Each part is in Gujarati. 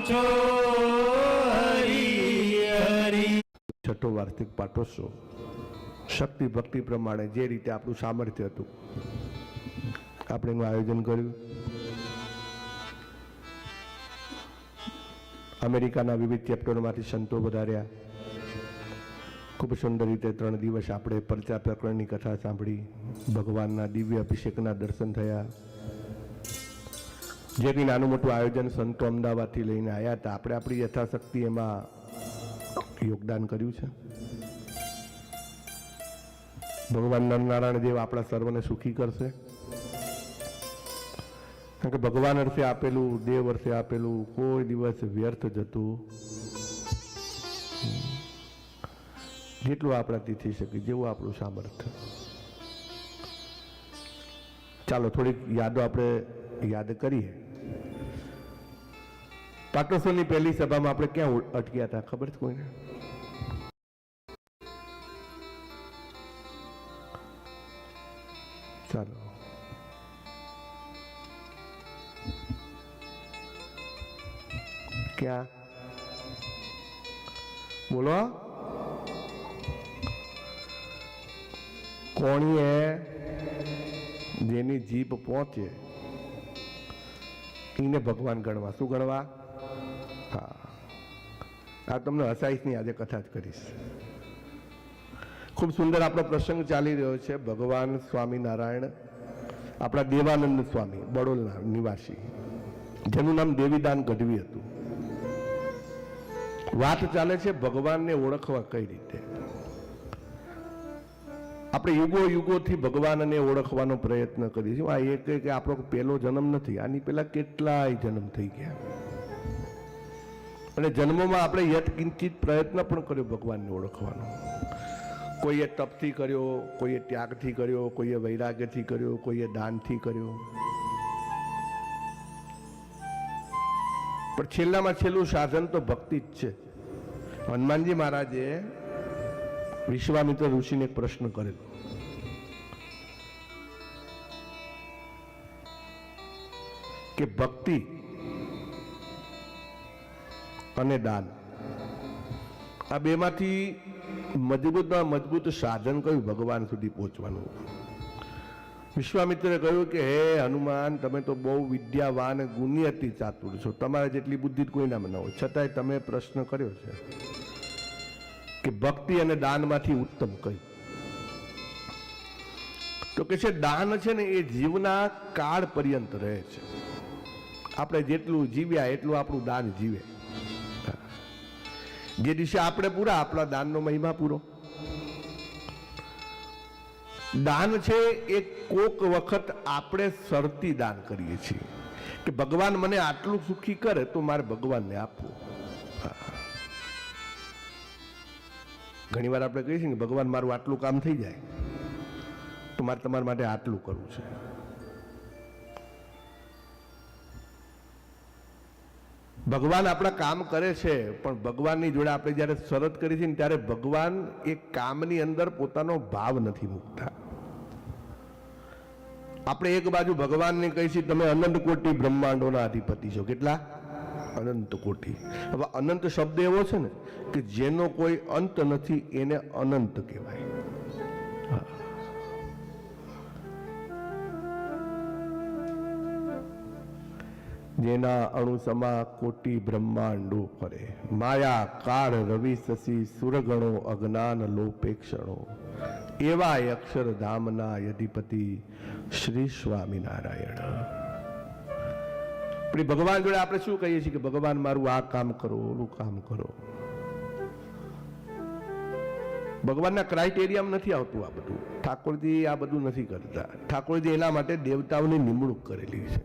છો હરી હરી. છઠ્ઠો વાર્ષિક પાટોત્સવ શક્તિ ભક્તિ પ્રમાણે જે રીતે આપણું સામર્થ્ય હતું આપણે એનું આયોજન કર્યું. અમેરિકાના વિવિધ ચેપ્ટરમાંથી સંતો વધાર્યા. ખૂબ સુંદર રીતે 3 દિવસ આપણે પરચા પ્રકરણની કથા સાંભળી. ભગવાનના દિવ્ય અભિષેકના દર્શન થયા. જે કંઈ નાનું મોટું આયોજન સંતો અમદાવાદથી લઈને આવ્યા હતા આપણે આપણી યથાશક્તિ એમાં યોગદાન કર્યું છે. ભગવાન નરનારાયણ દેવ આપણા સર્વને સુખી કરશે. કારણ કે ભગવાન અર્થે આપેલું દેવ અર્થે આપેલું કોઈ દિવસ વ્યર્થ જતું જેટલું આપણાથી થઈ શકે જેવું આપણું સામર્થ્ય. ચાલો થોડીક યાદો આપણે યાદ કરીએ. પાટોત્સવની પહેલી સભામાં આપણે ક્યાં અટક્યા હતા ખબર છે કોઈને? ચાલો ક્યાં બોલો? કોણીએ જેની જીભ પહોંચે એને ભગવાન ગણવા. શું ગણવા? હા, આ તમને હસાઈશની આજે કથા જ કરીશ. ખૂબ સુંદર આપણો પ્રસંગ ચાલી રહ્યો છે. ભગવાન સ્વામિનારાયણ આપણા દેવાનંદ સ્વામી બડોલના નિવાસી જેનું નામ દેવીદાન ગઢવી હતું. વાત ચાલે છે ભગવાનને ઓળખવા કઈ રીતે. આપણે યુગો યુગોથી ભગવાનને ઓળખવાનો પ્રયત્ન કરીએ છીએ. આ એક કે આપણો પહેલો જન્મ નથી, આની પહેલા કેટલાય જન્મ થઈ ગયા અને જન્મોમાં આપણે યત્કિંચિત પ્રયત્ન પણ કર્યો ભગવાનને ઓળખવાનો. કોઈએ તપથી કર્યો, કોઈએ ત્યાગથી કર્યો, કોઈએ વૈરાગ્યથી કર્યો, કોઈએ દાનથી કર્યો. પણ છેલ્લામાં છેલ્લું સાધન તો ભક્તિ જ છે. હનુમાનજી મહારાજે વિશ્વામિત્ર ઋષિને એક પ્રશ્ન કરેલો કે ભક્તિ અને દાન આ બેમાંથી મજબૂતમાં મજબૂત સાધન કયું ભગવાન સુધી પહોંચવાનું? વિશ્વામિત્રે કહ્યું કે હે હનુમાન, તમે તો બહુ વિદ્યાવાન ગુણી અતિ ચાતુર છો, તમારે જેટલી બુદ્ધિ કોઈનામાં ન હોય, છતાંય તમે પ્રશ્ન કર્યો છે કે ભક્તિ અને દાનમાંથી ઉત્તમ કયું? તો કે છે દાન છે ને એ જીવના કાળ પર્યંત રહે છે. આપણે જેટલું જીવ્યા એટલું આપણું દાન જીવે. જે દિવસે આપણે પૂરા આપણા દાનનો મહિમા પૂરો. દાન છે એ કોક વખત આપણે શરતી દાન કરીએ છીએ કે ભગવાન મને આટલું સુખી કરે તો મારે ભગવાનને આપવું. ઘણી વાર આપણે કહીએ છીએ કે ભગવાન મારું આટલું કામ થઈ જાય તો મારે તમારા માટે આટલું કરવું છે. ભગવાન આપણા કામ કરે છે પણ ભગવાનની જોડે આપણે જ્યારે શરત કરી છે ને ત્યારે ભગવાન એ કામની અંદર પોતાનો ભાવ નથી મૂકતા. આપણે એક બાજુ ભગવાનને કહીએ તમે અનંત કોટી બ્રહ્માંડોના અધિપતિ છો. કેટલા? અનંત કોટી. હવે અનંત શબ્દ એવો છે ને કે જેનો કોઈ અંત નથી એને અનંત કહેવાય. જેના અણુસમા કોટી બ્રહ્માંડો ફરે, માયા કાળ રવિ શશી સુરગણો અજ્ઞાન લોપેક્ષણો, એવા અક્ષરધામના અધિપતિ શ્રી સ્વામિનારાયણ. ભગવાન જોડે આપણે શું કહીએ છીએ કે ભગવાન મારું આ કામ કરો, ઓલું કામ કરો. ભગવાનના ક્રાઇટેરિયામાં નથી આવતું આ બધું. ઠાકોરજી આ બધું નથી કરતા. ઠાકોરજી એના માટે દેવતાઓની નિમણૂક કરેલી છે.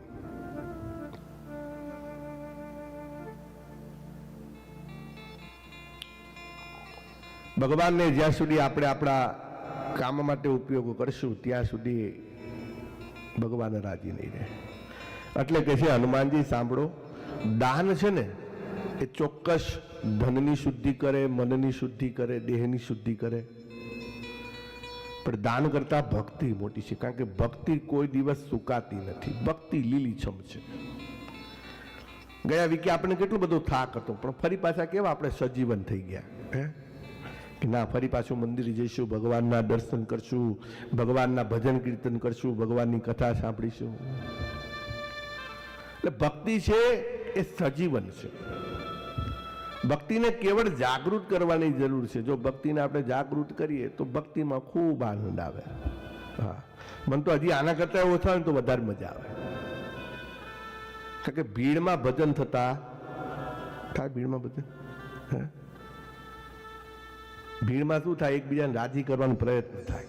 ભગવાનને જ્યાં સુધી આપણે આપણા કામ માટે ઉપયોગ કરશું ત્યાં સુધી ભગવાન રાજી નહીં રહે. એટલે કે છે હનુમાનજી સાંભળો, દાન છે ને એ ચોક્કસ ધનની શુદ્ધિ કરે, મનની શુદ્ધિ કરે, દેહની શુદ્ધિ કરે, પણ દાન કરતા ભક્તિ મોટી છે. કારણ કે ભક્તિ કોઈ દિવસ સુકાતી નથી. ભક્તિ લીલીછમ છે. ગયા વીકે આપણને કેટલો બધો થાક હતો, પણ ફરી પાછા કેવા આપણે સજીવન થઈ ગયા હે કે ના, ફરી પાછું મંદિરે જઈશું, ભગવાનના દર્શન કરશું, ભગવાનના ભજન કીર્તન કરશું, ભગવાનની કથા સાંભળીશું. એટલે ભક્તિ છે એ સજીવન છે. ભક્તિને કેવળ જાગૃત કરવાની જરૂર છે. જો ભક્તિને આપણે જાગૃત કરીએ તો ભક્તિમાં ખૂબ આનંદ આવે. હા, મને તો હજી આના કરતા ઓછા હોય તો વધારે મજા આવે. કારણ કે ભીડમાં ભજન થતા થાય. ભીડમાં ભજન હે, ભીડમાં શું થાય, એકબીજાને રાજી કરવાનો પ્રયત્ન થાય.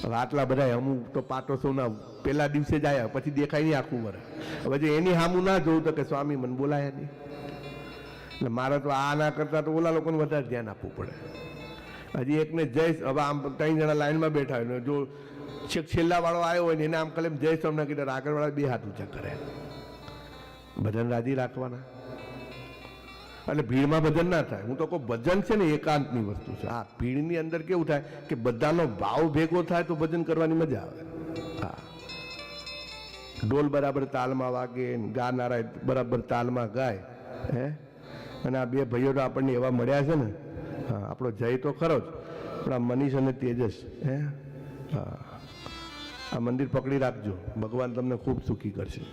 હવે આટલા બધા અમુક તો પાટોત્સવના પેલા દિવસે જ આવ્યા, પછી દેખાય નહીં આખું વર્ષ. હવે જે એની સામું ના જોવું તો કે સ્વામી મને બોલાયા નહીં. એટલે મારે તો આ ના કરતા તો ઓલા લોકોને વધારે ધ્યાન આપવું પડે. હજી એકને જઈશ, હવે આમ 3 જણા લાઈનમાં બેઠા હોય ને જો છેલ્લા વાળો આવ્યો હોય ને એને આમ કલેમ જય સ્વામી કીધું, આગળ વાળા 2 હાથ ઊંચા કરે. ભજન રાજી રાખવાના. એટલે ભીડમાં ભજન ના થાય. હું તો કહું ભજન છે ને એકાંતની વસ્તુ છે. હા, ભીડની અંદર કેવું થાય કે બધાનો ભાવ ભેગો થાય તો ભજન કરવાની મજા આવે. હા, ઢોલ બરાબર તાલમાં વાગે, ગાનારા બરાબર તાલમાં ગાય હે. અને આ 2 ભાઈઓ તો આપણને એવા મળ્યા છે ને. હા, આપણો જય તો ખરો જ, પણ આ મનીષ અને તેજસ હે. હા, આ મંદિર પકડી રાખજો, ભગવાન તમને ખૂબ સુખી કરશે.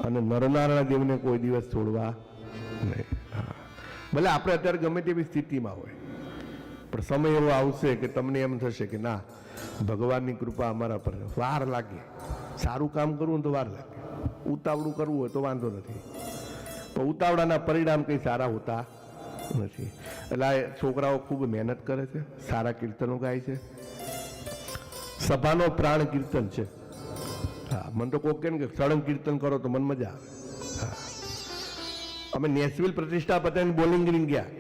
અને નરનારાયણ દેવને કોઈ દિવસ છોડવા નહીં. હા, ભલે આપણે અત્યારે ગમે તેવી સ્થિતિમાં હોય, પણ સમય એવો આવશે કે તમને એમ થશે કે ના, ભગવાનની કૃપા અમારા પર. વાર લાગે, સારું કામ કરવું તો વાર લાગે, ઉતાવળું કરવું હોય તો વાંધો નથી, પણ ઉતાવળાના પરિણામ કંઈ સારા હોતા નથી. એટલે આ છોકરાઓ ખૂબ મહેનત કરે છે, સારા કીર્તનો ગાય છે. સભાનો પ્રાણ કીર્તન છે. હા, મને તો કોક કે સળંગ કીર્તન કરો તો મને મજા આવે. હા, અમે નેશવિલ પ્રતિષ્ઠા પતાવીને બોલિંગ ગ્રીન ગયા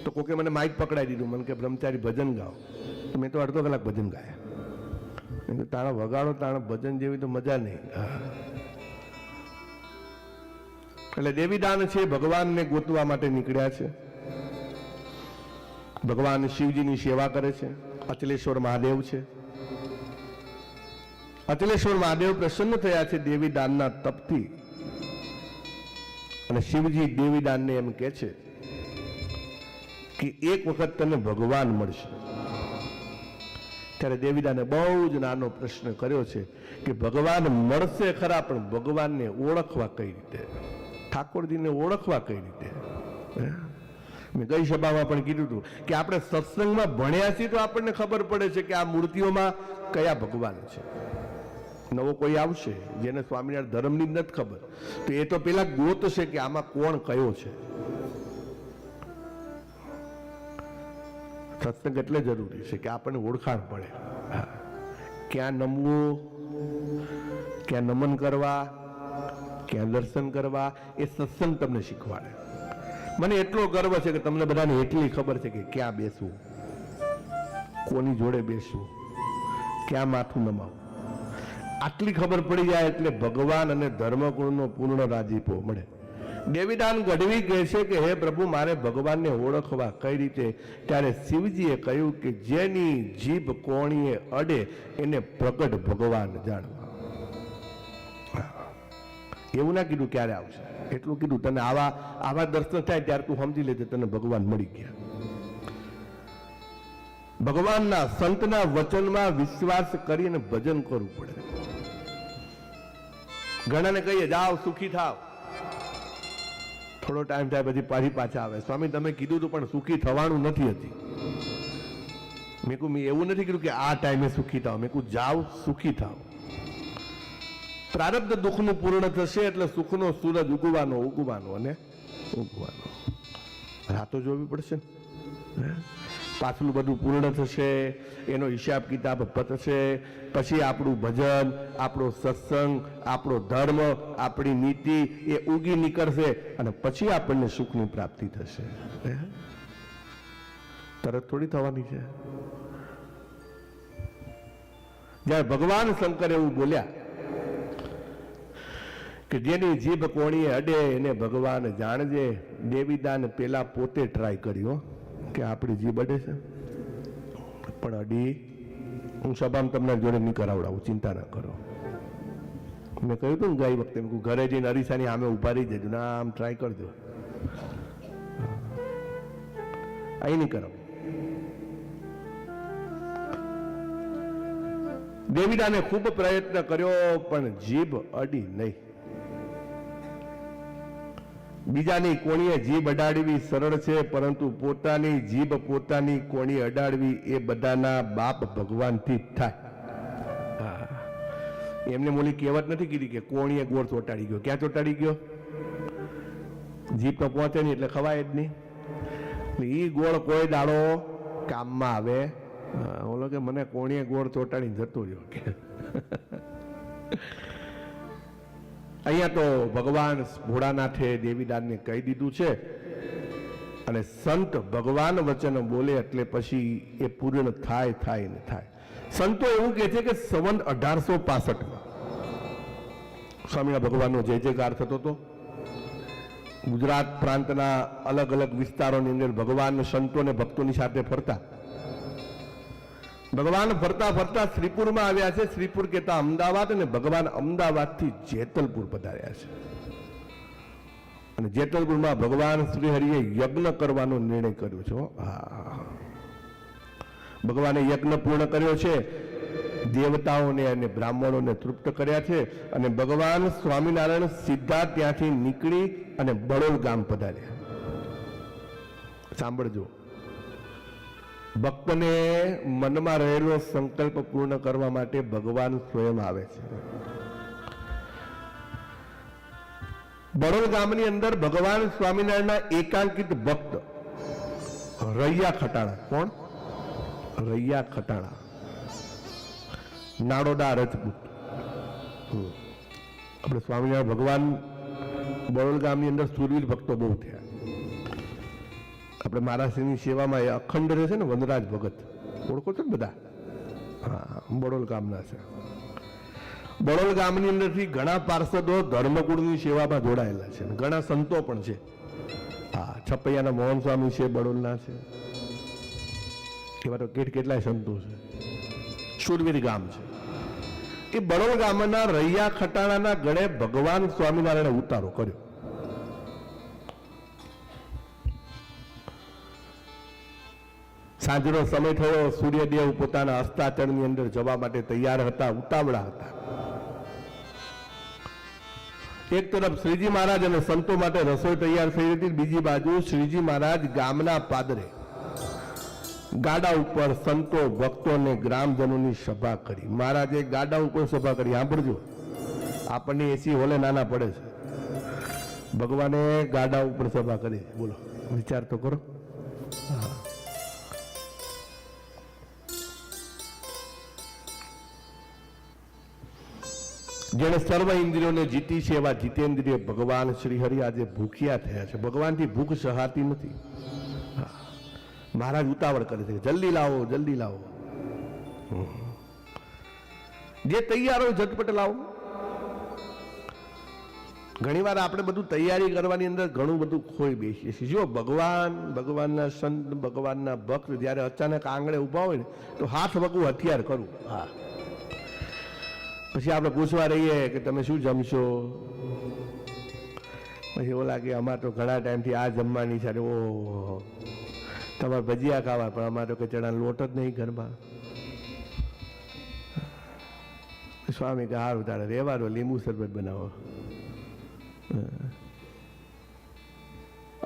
તો કોકે મને માઇક પકડાઈ દીધું. મને કે બ્રહ્મચારી ભજન ગાઓ. તો મેં તો અડધો કલાક ભજન ગાયા. તાણા વગાડો, તાણા ભજન જેવી તો મજા નહીં. એટલે દેવીદાન છે, ભગવાનને ગોતવા માટે નીકળ્યા છે. ભગવાન શિવજીની સેવા કરે છે. અચલેશ્વર મહાદેવ છે. અચલેશ્વર મહાદેવ પ્રસન્ન થયા છે દેવીદાનના તપથી. અને શિવજી દેવીદાનને એમ કહે છે કે એક વખત તને ભગવાન મળશે. ત્યારે દેવીદાને બહુ જ નાનો પ્રશ્ન કર્યો છે કે ભગવાન મળશે ખરા, પણ ભગવાનને ઓળખવા કઈ રીતે, ઠાકોરજીને ઓળખવા કઈ રીતે. મેં ગઈ સભામાં પણ કીધું હતું કે આપણે સત્સંગમાં ભણ્યા છીએ તો આપણને ખબર પડે છે કે આ મૂર્તિઓમાં કયા ભગવાન છે. નવો કોઈ આવશે જેને સ્વામિનારાયણ ધર્મની નથી ખબર, તો એ તો પેલા ગોતશે કે આમાં કોણ કયો છે. સત્સંગ એટલે જરૂરી છે કે આપણને ઓળખાણ પડે. ક્યાં નમવું, ક્યાં નમન કરવા, ક્યાં દર્શન કરવા, એ સત્સંગ તમને શીખવાડે. મને એટલો ગર્વ છે કે તમને બધાને એટલી ખબર છે કે ક્યાં બેસવું, કોની જોડે બેસવું, ક્યાં માથું નમાવું. આટલી ખબર પડી જાય એટલે ભગવાન અને ધર્મગુણનો પૂર્ણ રાજીપો મળે. દેવીદાન ગઢવી કહે છે કે હે પ્રભુ, મારે ભગવાનને ઓળખવા કઈ રીતે. ત્યારે શિવજીએ કહ્યું કે જેની જીભ કોણીએ અડે એને પ્રગટ ભગવાન જાણવા. એવું ના કીધું ક્યારે આવશે, એટલું કીધું તને આવા દર્શન થાય ત્યારે તું સમજી લેજે તને ભગવાન મળી ગયા. ભગવાનના સંતના વચનમાં વિશ્વાસ કરીને ભજન કરવું પડે. ઘણાને કહીએ જાઓ સુખી થાવ, થોડો ટાઈમ થાય પછી પાછા આવે, સ્વામી તમે કીધું તું પણ સુખી થવાનું નથી હતી. મેં એવું નથી કીધું કે આ ટાઈમે સુખી થાવ, મેં કહું જાઓ સુખી થાવ. પ્રારબ્ધ દુઃખનું પૂર્ણ થશે એટલે સુખનો સૂરજ ઉગવાનો અને ઉગવાનો. રાતો જોવી પડશે ને. પાછલું બધું પૂર્ણ થશે, એનો હિસાબ કિતાબ પતશે, પછી આપણું ભજન, આપણો સત્સંગ, આપણો ધર્મ, આપણી નીતિ એ ઉગી નીકળશે અને પછી આપણને સુખની પ્રાપ્તિ થશે. તરત થોડી થવાની છે. જ્યારે ભગવાન શંકર એવું બોલ્યા કે જેની જીભ કોણીએ અડે એને ભગવાન જાણજે. દેવીદાન પેલા પોતે ટ્રાય કર્યો કે આપણી જીભ અડે છે, પણ અડી. હું સભામાં તમને જોડે નહીં કરાવડાવું, ચિંતા ના કરો. મેં કહ્યું હતું ને ગઈ વખતે ઘરે જઈને અરીસાની સામે ઉભા રહી જજો ના આમ ટ્રાય કરજો અહીં નહીં કરો. દેવીદાને ખૂબ પ્રયત્ન કર્યો પણ જીભ અડી નહીં. બીજાની કોણીએ જીભ અડાડવી સરળ છે પરંતુ પોતાની જીભ પોતાની કોણી અડાડવી એ બધાના બાપ ભગવાનથી જ થાય. એમને મોલી કહેવત નથી કીધી કે કોણીએ ગોળ ચોટાડી ગયો. ક્યાં ચોટાડી ગયો? જીભ તો પહોંચે નહીં એટલે ખવાય જ નહીં. એ ગોળ કોઈ દાડો કામમાં આવે. ઓલો કે મને કોણીએ ગોળ ચોટાડીને જતો રહ્યો કે અહીંયા તો ભગવાન ભોળાનાથે દેવીદાનને કહી દીધું છે અને સંત ભગવાન વચન બોલે એટલે પછી એ પૂર્ણ થાય થાય ને થાય. સંતો એવું કહે છે કે સંવત 1865 સ્વામિનારાયણ ભગવાનનો જય જયકાર થતો હતો. ગુજરાત પ્રાંતના અલગ અલગ વિસ્તારોની અંદર ભગવાન સંતો અને ભક્તોની સાથે ફરતા. ભગવાન ફરતા ફરતા શ્રીપુરમાં આવ્યા છે. શ્રીપુર કહેતા અમદાવાદ અને ભગવાન અમદાવાદથી જેતલપુર પધાર્યા છે અને જેતલપુરમાં ભગવાન શ્રી હરિએ યજ્ઞ કરવાનો નિર્ણય કર્યો છે. હા, ભગવાને યજ્ઞ પૂર્ણ કર્યો છે. દેવતાઓને અને બ્રાહ્મણોને તૃપ્ત કર્યા છે અને ભગવાન સ્વામિનારાયણ સીધા ત્યાંથી નીકળી અને બળોલ ગામ પધાર્યા. સાંભળજો, ભક્તને મનમાં રહેલો સંકલ્પ પૂર્ણ કરવા માટે ભગવાન સ્વયં આવે છે. બળોલ ગામની અંદર ભગવાન સ્વામિનારાયણના એકાંકિત ભક્ત રૈયા ખટાણા. કોણ? રૈયા ખટાણા, નાડોદા રજપૂત. આપણે સ્વામિનારાયણ ભગવાન બળોલ ગામની અંદર સુરવીર ભક્તો બહુ થયા. આપણે મહારાષ્ટ્રની સેવામાં એ અખંડ રહે છે ને વનરાજ ભગત, ઓળખો છો ને બધા? હા, બળોલ ગામના છે. બળોલ ગામની અંદરથી ઘણા પાર્ષદો ધર્મકુળની સેવામાં જોડાયેલા છે, ઘણા સંતો પણ છે. હા, છપૈયાના મોહન સ્વામી છે, બળોલના છે. એવા તો કેટલાય સંતો છે. શૂરવીર ગામ છે. એ બળોલ ગામના રૈયા ખટાણાના ગળે ભગવાન સ્વામિનારાયણે ઉતારો કર્યો. સાંજનો સમય થયો. સૂર્યદેવ પોતાના અસ્તાચળની અંદર જવા માટે તૈયાર હતા, ઉતાવળા હતા. એક તરફ શ્રીજી મહારાજ અને સંતો માટે રસોઈ તૈયાર થઈ હતી, બીજી બાજુ શ્રીજી મહારાજ ગામના પાદરે ગાડા ઉપર સંતો ભક્તો અને ગ્રામજનોની સભા કરી. મહારાજે ગાડા ઉપર સભા કરી. સાંભળજો, આપણને એસી હોલે નાના પડે છે, ભગવાને ગાડા ઉપર સભા કરી. બોલો, વિચાર તો કરો. જેને સર્વ ઇન્દ્રિયોને જીતી છે એવા જીતેન્દ્રિય ભગવાન શ્રી હરિ આજે ભૂખ્યા થયા છે. ભગવાનથી ભૂખ સહાતી નથી. મહારાજ ઉતાવળ કરે છે, જલ્દી લાવો, જલ્દી લાવો. જે તૈયાર હોય ઝટપટ લાવો. ઘણી વાર આપણે બધું તૈયારી કરવાની અંદર ઘણું બધું ખોઈ બેસીએ છીએ. જો ભગવાનના સંત, ભગવાનના ભક્ત જયારે અચાનક આંગળે ઉભા હોય ને તો હાથ વગું હથિયાર કરવું. હા, પછી આપણે પૂછવા રહીએ કે તમે શું જમશો? પછી ઓલા કે અમારે તો ઘણા ટાઈમથી આ જમવાની છે. ઓહો, તમારે ભજીયા ખાવા, પણ અમારે તો કઈ ચણાનો લોટ જ નહીં ઘરમાં. સ્વામી કે હારું તારે રહેવા દો, લીંબુ શરબત બનાવો.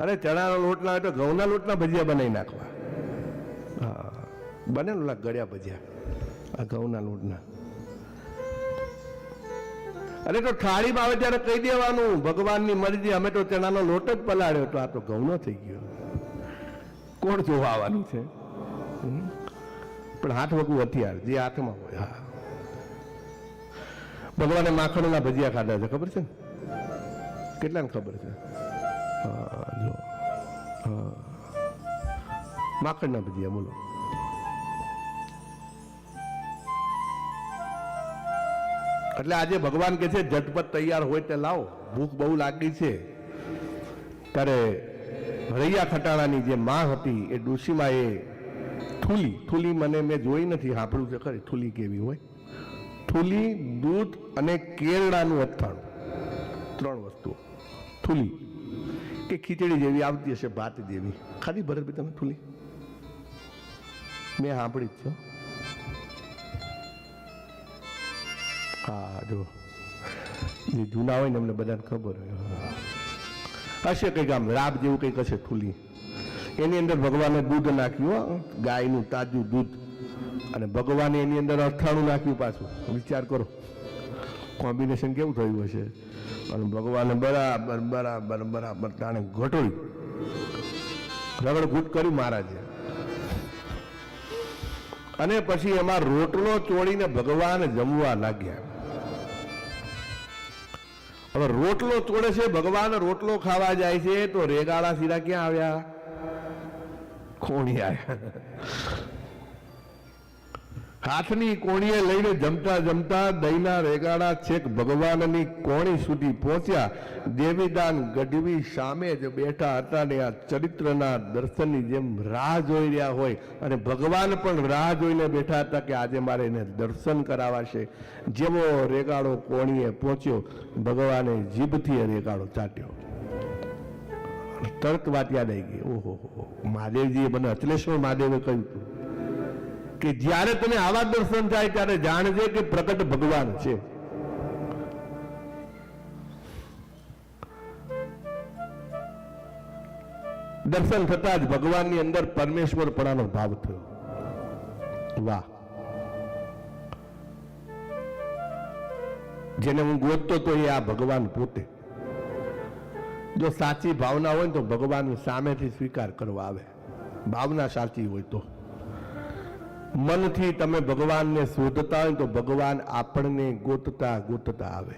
અરે ચણાનો લોટ ના હોય તો ઘઉંના લોટના ભજીયા બનાવી નાખવા. હા, બને ને ગળ્યા ભજીયા આ ઘઉંના લોટના. અરે તો થાળીમાં આવે ત્યારે કહી દેવાનું, ભગવાનની મરજી, અમે તો ચણાનો લોટ જ પલાળ્યો, તો આ તો ઘઉંનો થઈ ગયો. કોણ જોવા આવવાનું છે? પણ હાથ વગું હથિયાર જે હાથમાં હોય. હા, ભગવાને માખણના ભજીયા ખાધા છે, ખબર છે ને? કેટલાને ખબર છે? હા, જો માખણના ભજીયા. બોલો, એટલે આજે ભગવાન કે છે ઝટપટ તૈયાર હોય તે લાવો. ભૂખ બહુ લાગી છે. ત્યારે રૈયા ખટાણાની જે માં હતી એ ડોશીમાં એ થૂલી મને મેં જોઈ નથી, સાંભળ્યું છે ખરી થૂલી કેવી હોય. થૂલી, દૂધ અને કેળાનું અથાણું, 3 વસ્તુ. થૂલી કે ખીચડી જેવી આવતી હશે, ભાત જેવી. ખાલી ભરત તમે થૂલી? મેં સાંભળી જ છો. હા, જો જે જૂના હોય ને એમને બધાને ખબર હોય. હશે કંઈક આમ લાભ જેવું કંઈક હશે થૂલી. એની અંદર ભગવાને દૂધ નાખ્યું, ગાયનું તાજું દૂધ, અને ભગવાને એની અંદર અથાણું નાખ્યું પાછું. વિચાર કરો કોમ્બિનેશન કેવું થયું હશે. અને ભગવાને બરાબર બરાબર બરાબર તાણે ઘટોળ્યું, રગડ ઘૂટ કર્યું મહારાજે. અને પછી એમાં રોટલો ચોળીને ભગવાન જમવા લાગ્યા. હવે રોટલો ચોળે છે ભગવાન, રોટલો ખાવા જાય છે તો રેગાળા સીરા ક્યાં આવ્યા? કોણી આવ્યા. હાથની કોણીએ લઈને જમતા જમતા દહીંના રેગાડા છેક ભગવાનની કોણી સુધી પહોંચ્યા. દેવીદાન ગઢવી સામે જ બેઠા હતા ને આ ચરિત્રના દર્શનની જેમ રાહ જોઈ રહ્યા હોય, અને ભગવાન પણ રાહ જોઈને બેઠા હતા કે આજે મારે એને દર્શન કરાવાશે. જેવો રેગાડો કોણીએ પહોંચ્યો, ભગવાને જીભથી રેગાડો ચાટ્યો. તરત વાત યાદ આવી ગઈ. ઓહો, મહાદેવજીએ મને અચલેશ્વર મહાદેવે કહ્યું હતું કે જ્યારે તને આવા દર્શન થાય ત્યારે જાણજે કે પ્રગટ ભગવાન છે. દર્શન થતા જ ભગવાનની અંદર પરમેશ્વરપણાનો ભાવ થયો. વાહ, જેને હું ગોતતો તો એ આ ભગવાન પોતે. જો સાચી ભાવના હોય ને તો ભગવાન સામેથી સ્વીકાર કરવા આવે. ભાવના સાચી હોય તો મનથી તમે ભગવાનને શોધતા હોય તો ભગવાન આપણને ગોતતા ગોતતા આવે.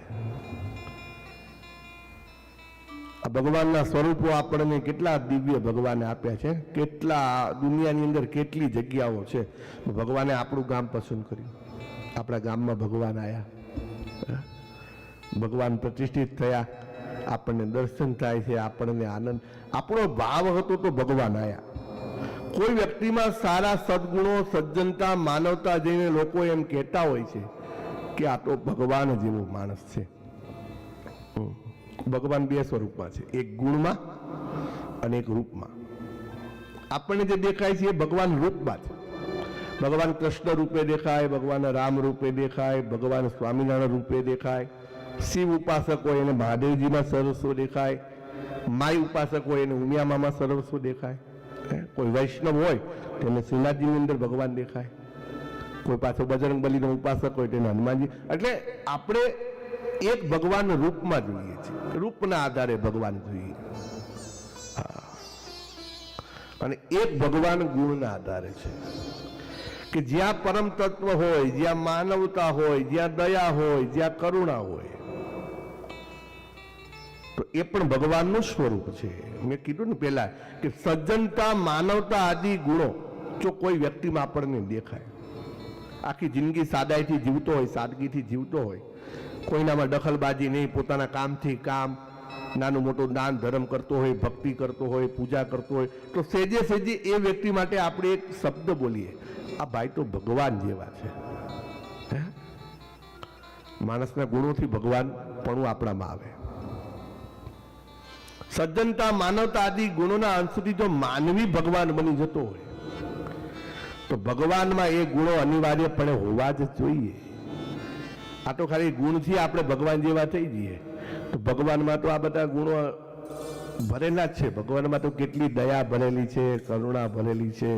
આ ભગવાનના સ્વરૂપો આપણને કેટલા દિવ્ય ભગવાને આપ્યા છે, કેટલા દુનિયાની અંદર કેટલી જગ્યાઓ છે. ભગવાને આપણું ગામ પસંદ કર્યું, આપણા ગામમાં ભગવાન આવ્યા, ભગવાન પ્રતિષ્ઠિત થયા, આપણને દર્શન થાય છે, આપણને આનંદ. આપણો ભાવ હતો તો ભગવાન આવ્યા. કોઈ વ્યક્તિમાં સારા સદગુણો, સજ્જનતા, માનવતા જઈને લોકો એમ કહેતા હોય છે કે આ તો ભગવાન જેવો માણસ છે. ભગવાન 2 સ્વરૂપમાં છે, એક ગુણમાં અને એક રૂપમાં. આપણને જે દેખાય છે એ ભગવાન રૂપમાં છે. ભગવાન કૃષ્ણ રૂપે દેખાય, ભગવાન રામ રૂપે દેખાય, ભગવાન સ્વામિનારાયણ રૂપે દેખાય. શિવ ઉપાસક હોય એને મહાદેવજીમાં સરસો દેખાય, માઈ ઉપાસક હોય એને ઉમિયામામાં સરસો દેખાય, કોઈ વૈષ્ણવ હોય તેને શ્રીનાથજીની અંદર ભગવાન દેખાય, કોઈ પાછો બજરંગબલીનો ઉપાસક હોય તેને હનુમાનજી. એટલે આપણે એક ભગવાન રૂપમાં જોઈએ છીએ, રૂપના આધારે ભગવાન જોઈએ, અને એક ભગવાન ગુણના આધારે છે કે જ્યાં પરમ તત્વ હોય, જ્યાં માનવતા હોય, જ્યાં દયા હોય, જ્યાં કરુણા હોય, તો એ પણ ભગવાનનું સ્વરૂપ છે. મેં કીધું ને પહેલા કે સજ્જનતા, માનવતા આદિ ગુણો જો કોઈ વ્યક્તિમાં આપણને દેખાય, આખી જિંદગી સાદાઈથી જીવતો હોય, સાદગીથી જીવતો હોય, કોઈનામાં દખલબાજી નહીં, પોતાના કામથી કામ, નાનું મોટું દાન ધર્મ કરતો હોય, ભક્તિ કરતો હોય, પૂજા કરતો હોય, તો સેજે સેજે એ વ્યક્તિ માટે આપણે એક શબ્દ બોલીએ, આ ભાઈ તો ભગવાન જેવા છે. માણસના ગુણોથી ભગવાન પણ આપણામાં આવે. સજ્જનતા, માનવતા આદિ ગુણોના અંશથી જો માનવી ભગવાન બની જતો હોય તો ભગવાનમાં એ ગુણો અનિવાર્યપણે હોવા જ જોઈએ. આ તો ખાલી ગુણથી આપણે ભગવાન જેવા થઈ જઈએ તો ભગવાનમાં તો આ બધા ગુણો ભરેલા જ છે. ભગવાનમાં તો કેટલી દયા ભરેલી છે, કરુણા ભરેલી છે.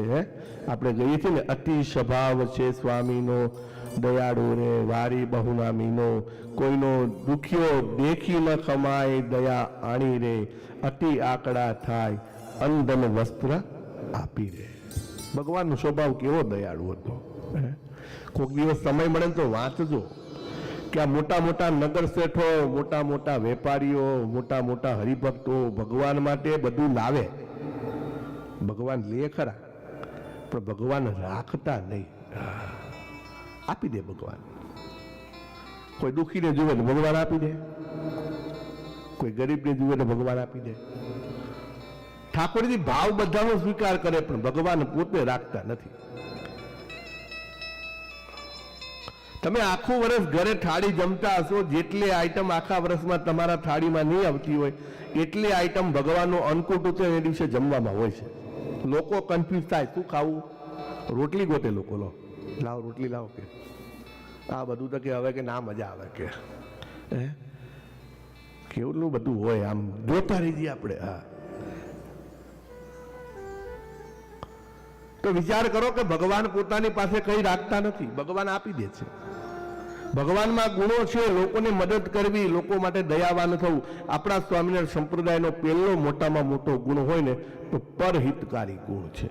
આપણે કહીએ છીએ ને, અતિ સ્વભાવ છે સ્વામીનો, દયાળુ રે વારી બહુનામીનો, કોઈનો દુખ્યો દેખી ન ખમાય, દયા આણી રે, અતિ આકડા થાય, અંધન વસ્ત્ર આપી રે. ભગવાનનો સ્વભાવ કેવો દયાળુ હતો. કોઈક દિવસ સમય મળે તો વાંચજો કે આ મોટા મોટા નગર શેઠો, મોટા મોટા વેપારીઓ, મોટા મોટા હરિભક્તો ભગવાન માટે બધું લાવે, ભગવાન લે ખરા પણ ભગવાન રાખતા નહીં. આપી દે ભગવાન. કોઈ દુઃખીને જુએ તો ભગવાન આપી દે, કોઈ ગરીબને જુએ તો ભગવાન આપી દે. ઠાકોરજી ભાવ બધાનો સ્વીકાર કરે પણ ભગવાન પોતે રાખતા નથી. તમે આખું વર્ષ ઘરે થાળી જમતા હશો, જેટલી આઈટમ આખા વર્ષમાં તમારા થાળીમાં નહીં આવતી હોય એટલી આઈટમ ભગવાનનો અન્નકૂટ ઉતરે એ દિવસે જમવામાં હોય છે. લોકો કન્ફ્યુઝ થાય, શું ખાવું? રોટલી ગોતે લોકો, લો લાવો રોટલી લાવો કે આ બધું તો કે હવે કે ના મજા આવે કે કેવું બધું હોય, આમ જોતા રહી જઈએ આપણે. હા, તો વિચાર કરો કે ભગવાન પોતાની પાસે કઈ રાખતા નથી, ભગવાન આપી દે છે. ભગવાનમાં ગુણો છે, લોકોને મદદ કરવી, લોકો માટે દયાવાન થવું. આપણા સ્વામિનારાયણ સંપ્રદાયનો પહેલો મોટામાં મોટો ગુણ હોય ને તો પરહિતકારી ગુણ છે,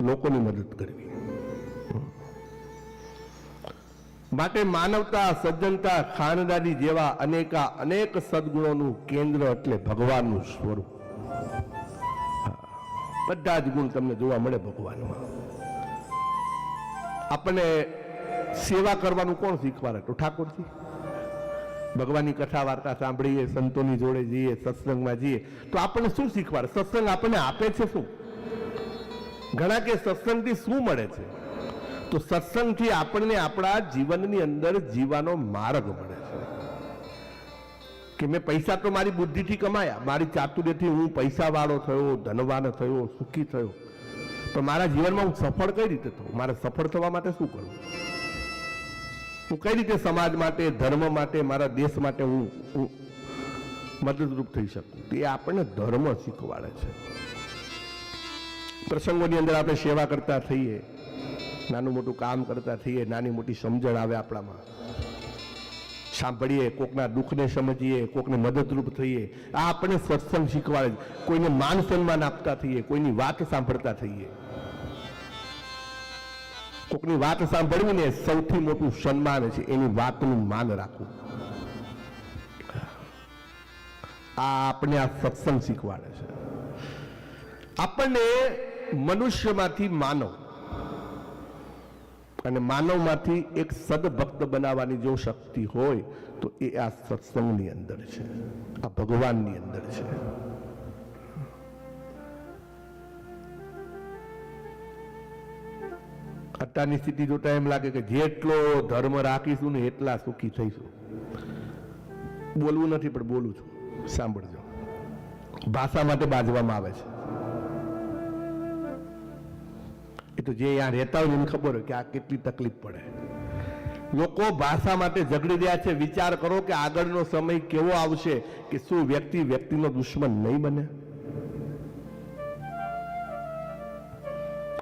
લોકોની મદદ કરવી. માટે માનવતા, સજ્જનતા, ખાનદાની જેવા અનેક સદગુણોનું કેન્દ્ર એટલે ભગવાનનું સ્વરૂપ. બધા જ ગુણ તમને જોવા મળે ભગવાનમાં. આપણને સેવા કરવાનું કોણ શીખવાડે? તો ઠાકોરજી. ભગવાનની કથા વાર્તા સાંભળીએ, સંતોની જોડે જઈએ, સત્સંગમાં જઈએ તો આપણને શું શીખવાડે? સત્સંગ આપણને આપે છે શું? ઘણા કે સત્સંગથી શું મળે છે? તો સત્સંગથી આપણને આપણા જીવનની અંદર જીવવાનો માર્ગ મળે છે. કે મેં પૈસા તો મારી બુદ્ધિથી કમાયા, મારી ચાતુર્યથી હું પૈસાવાળો થયો, ધનવાન થયો, સુખી થયો, પણ મારા જીવનમાં હું સફળ કઈ રીતે થયું? મારે સફળ થવા માટે શું કરવું? હું કઈ રીતે સમાજ માટે, ધર્મ માટે, મારા દેશ માટે હું મદદરૂપ થઈ શકું? એ આપણને ધર્મ શીખવાડે છે. પ્રસંગોની અંદર આપણે સેવા કરતા થઈએ, નાનું મોટું કામ કરતા થઈએ, નાની મોટી સમજણ આવે આપણામાં, સાંભળીએ, કોકના દુઃખને સમજીએ, કોકને મદદરૂપ થઈએ. આ આપણને સત્સંગ શીખવાડે છે. કોઈને માન સન્માન આપતા થઈએ, કોઈની વાત સાંભળતા થઈએ. કોકની વાત સાંભળવીને સૌથી મોટું સન્માન છે, એની વાતનું માન રાખવું. આ આપણે આ સત્સંગ શીખવાડે છે. આપણને મનુષ્યમાંથી માનવ અને માનવમાંથી એક સદભક્ત બનાવવાની જો શક્તિ હોય તો એ આ સત્સંગની અંદર છે, આ ભગવાનની અંદર છે. અત્યારની સ્થિતિ જોતા એમ લાગે કે જેટલો ધર્મ રાખીશું ને એટલા સુખી થઈશું. બોલવું નથી પણ બોલું છું, સાંભળજો. ભાષા માટે બાજવામાં આવે છે. એ તો જે અહીંયા રહેતા હોય એને ખબર હોય કે આ કેટલી તકલીફ પડે. લોકો ભાષા માટે ઝઘડી રહ્યા છે. વિચાર કરો કે આગળનો સમય કેવો આવશે કે શું વ્યક્તિનો દુશ્મન નહીં બને?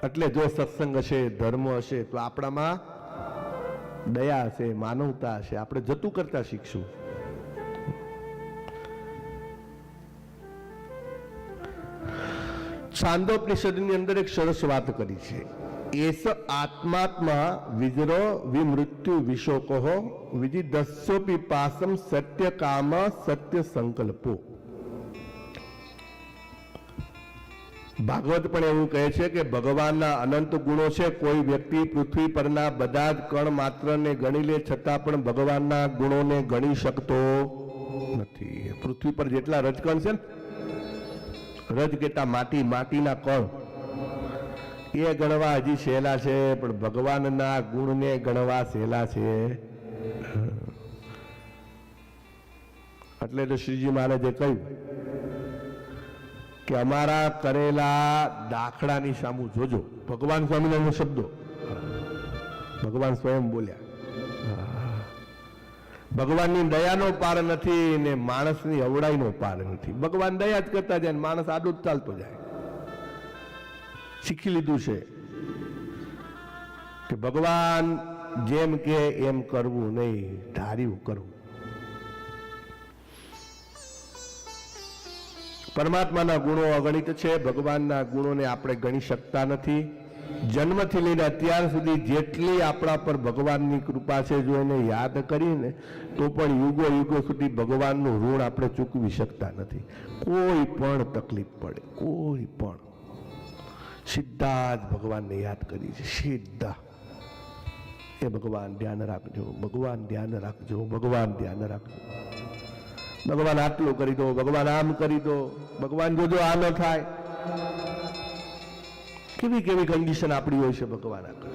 એટલે જો સત્સંગ હશે, ધર્મ હશે તો આપણામાં દયા હશે, માનવતા હશે, આપણે જતું કરતા શીખશું. છાંદોપનિષદની અંદર એક સરસ વાત કરી છે. એસ આત્માત્મા વિજરો વિમૃત્યુ વિશોકો વિજિદસ્યોપી પાસમ સત્ય કામ સત્ય સંકલ્પો. ભાગવત પણ એવું કહે છે કે ભગવાનના અનંત ગુણો છે. કોઈ વ્યક્તિ પૃથ્વી પરના બધા જ કણ માત્રને ગણી લે છતાં પણ ભગવાનના ગુણોને ગણી શકતો નથી. પૃથ્વી પર જેટલા રજકણ છે ને, રજ કેતા માટીના કણ, એ ગણવા હજી સહેલા છે, પણ ભગવાનના ગુણને ગણવા સહેલા છે. એટલે તો શ્રીજી મહારાજે કહ્યું કે અમારા કરેલા દાખલાની સામું જોજો. ભગવાન સ્વામિનારાયણ શબ્દો ભગવાન સ્વયં બોલ્યા. ભગવાનની દયાનો પાર નથી ને માણસની અવળાઈનો પાર નથી. ભગવાન દયા જ કરતા જાય, માણસ આડું જ ચાલતો જાય. શીખી લીધું છે કે ભગવાન જેમ કે એમ કરવું નહીં, ધાર્યું કરવું. પરમાત્માના ગુણો અગણિત છે. ભગવાનના ગુણોને આપણે ગણી શકતા નથી. જન્મથી લઈને અત્યાર સુધી જેટલી આપણા પર ભગવાનની કૃપા છે, જો એને યાદ કરીને તો પણ યુગો સુધી ભગવાનનું ઋણ આપણે ચૂકવી શકતા નથી. કોઈ પણ તકલીફ પડે, કોઈ પણ, સીધા જ ભગવાનને યાદ કરી છે. સીધા એ ભગવાન ધ્યાન રાખજો, ભગવાન ધ્યાન રાખજો, ભગવાન ધ્યાન રાખજો. ભગવાન આટલું કરી દો, ભગવાન આમ કરી દો, ભગવાન જોજો આ ન થાય. કેવી કન્ડિશન આપણી હોય છે ભગવાન આગળ.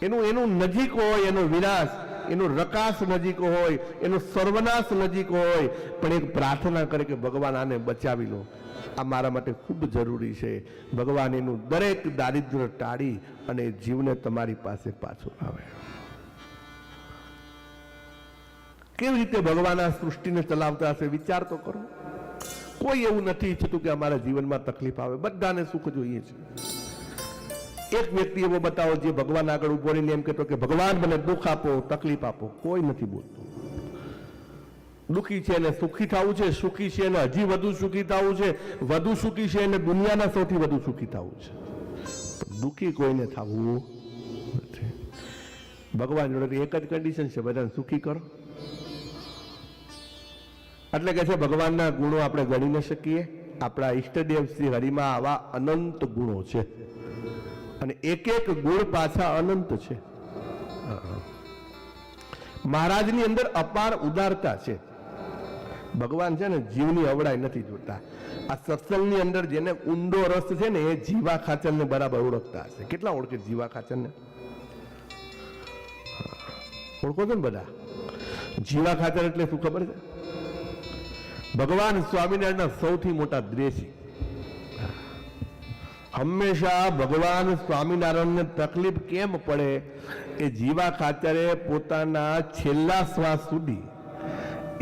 એનું નજીક હોય, એનો વિનાશ, એનો રકાશ નજીક હોય, એનો સર્વનાશ નજીક હોય, પણ એક પ્રાર્થના કરે કે ભગવાન આને બચાવી લો, આ મારા માટે ખૂબ જરૂરી છે. ભગવાન એનું દરેક દારિદ્ર્ય ટાળી અને જીવને તમારી પાસે પાછો આવે. કેવી રીતે ભગવાન આ સૃષ્ટિને ચલાવતા હશે વિચાર તો કરો. કોઈ એવું નથી ઈચ્છતું કે અમારા જીવનમાં તકલીફ આવે, બધાને સુખ જોઈએ છે. એક વ્યક્તિ એવો બતાવો જે ભગવાન આગળ ઉભો રહીને એમ કહેતો કે ભગવાન મને દુઃખ આપો, તકલીફ આપો. કોઈ નથી બોલતું. દુઃખી છે એને સુખી થવું છે, સુખી છે એને હજી વધુ સુખી થવું છે, વધુ સુખી છે એને દુનિયાના સૌથી વધુ સુખી થવું છે. દુઃખી કોઈને થવું નથી. ભગવાન જોડે એક જ કન્ડિશન છે, બધાને સુખી કરો. એટલે કે છે ભગવાનના ગુણો આપણે ગણી ન શકીએ. આપણા ઈષ્ટદેવ શ્રી હરિમાં આવા અનંત ગુણો છે અને એક એક ગુણ પાછા અનંત છે. મહારાજની અંદર અપાર ઉદારતા છે. ભગવાન છે ને જીવની અવળાઈ નથી જોતા. આ સત્સંગની અંદર જેને ઊંડો રસ છે ને એ જીવા ખાચરને બરાબર ઓળખતા હશે. કેટલા ઓળખે જીવા ખાચરને? ઓળખો છો ને બધા? જીવા ખાચર એટલે શું ખબર છે? ભગવાન સ્વામિનારાયણના સૌથી મોટા દ્વેષી. હંમેશા ભગવાન સ્વામિનારાયણને તકલીફ કેમ પડે એ જીવા ખાચરે પોતાના છેલ્લા શ્વાસ સુધી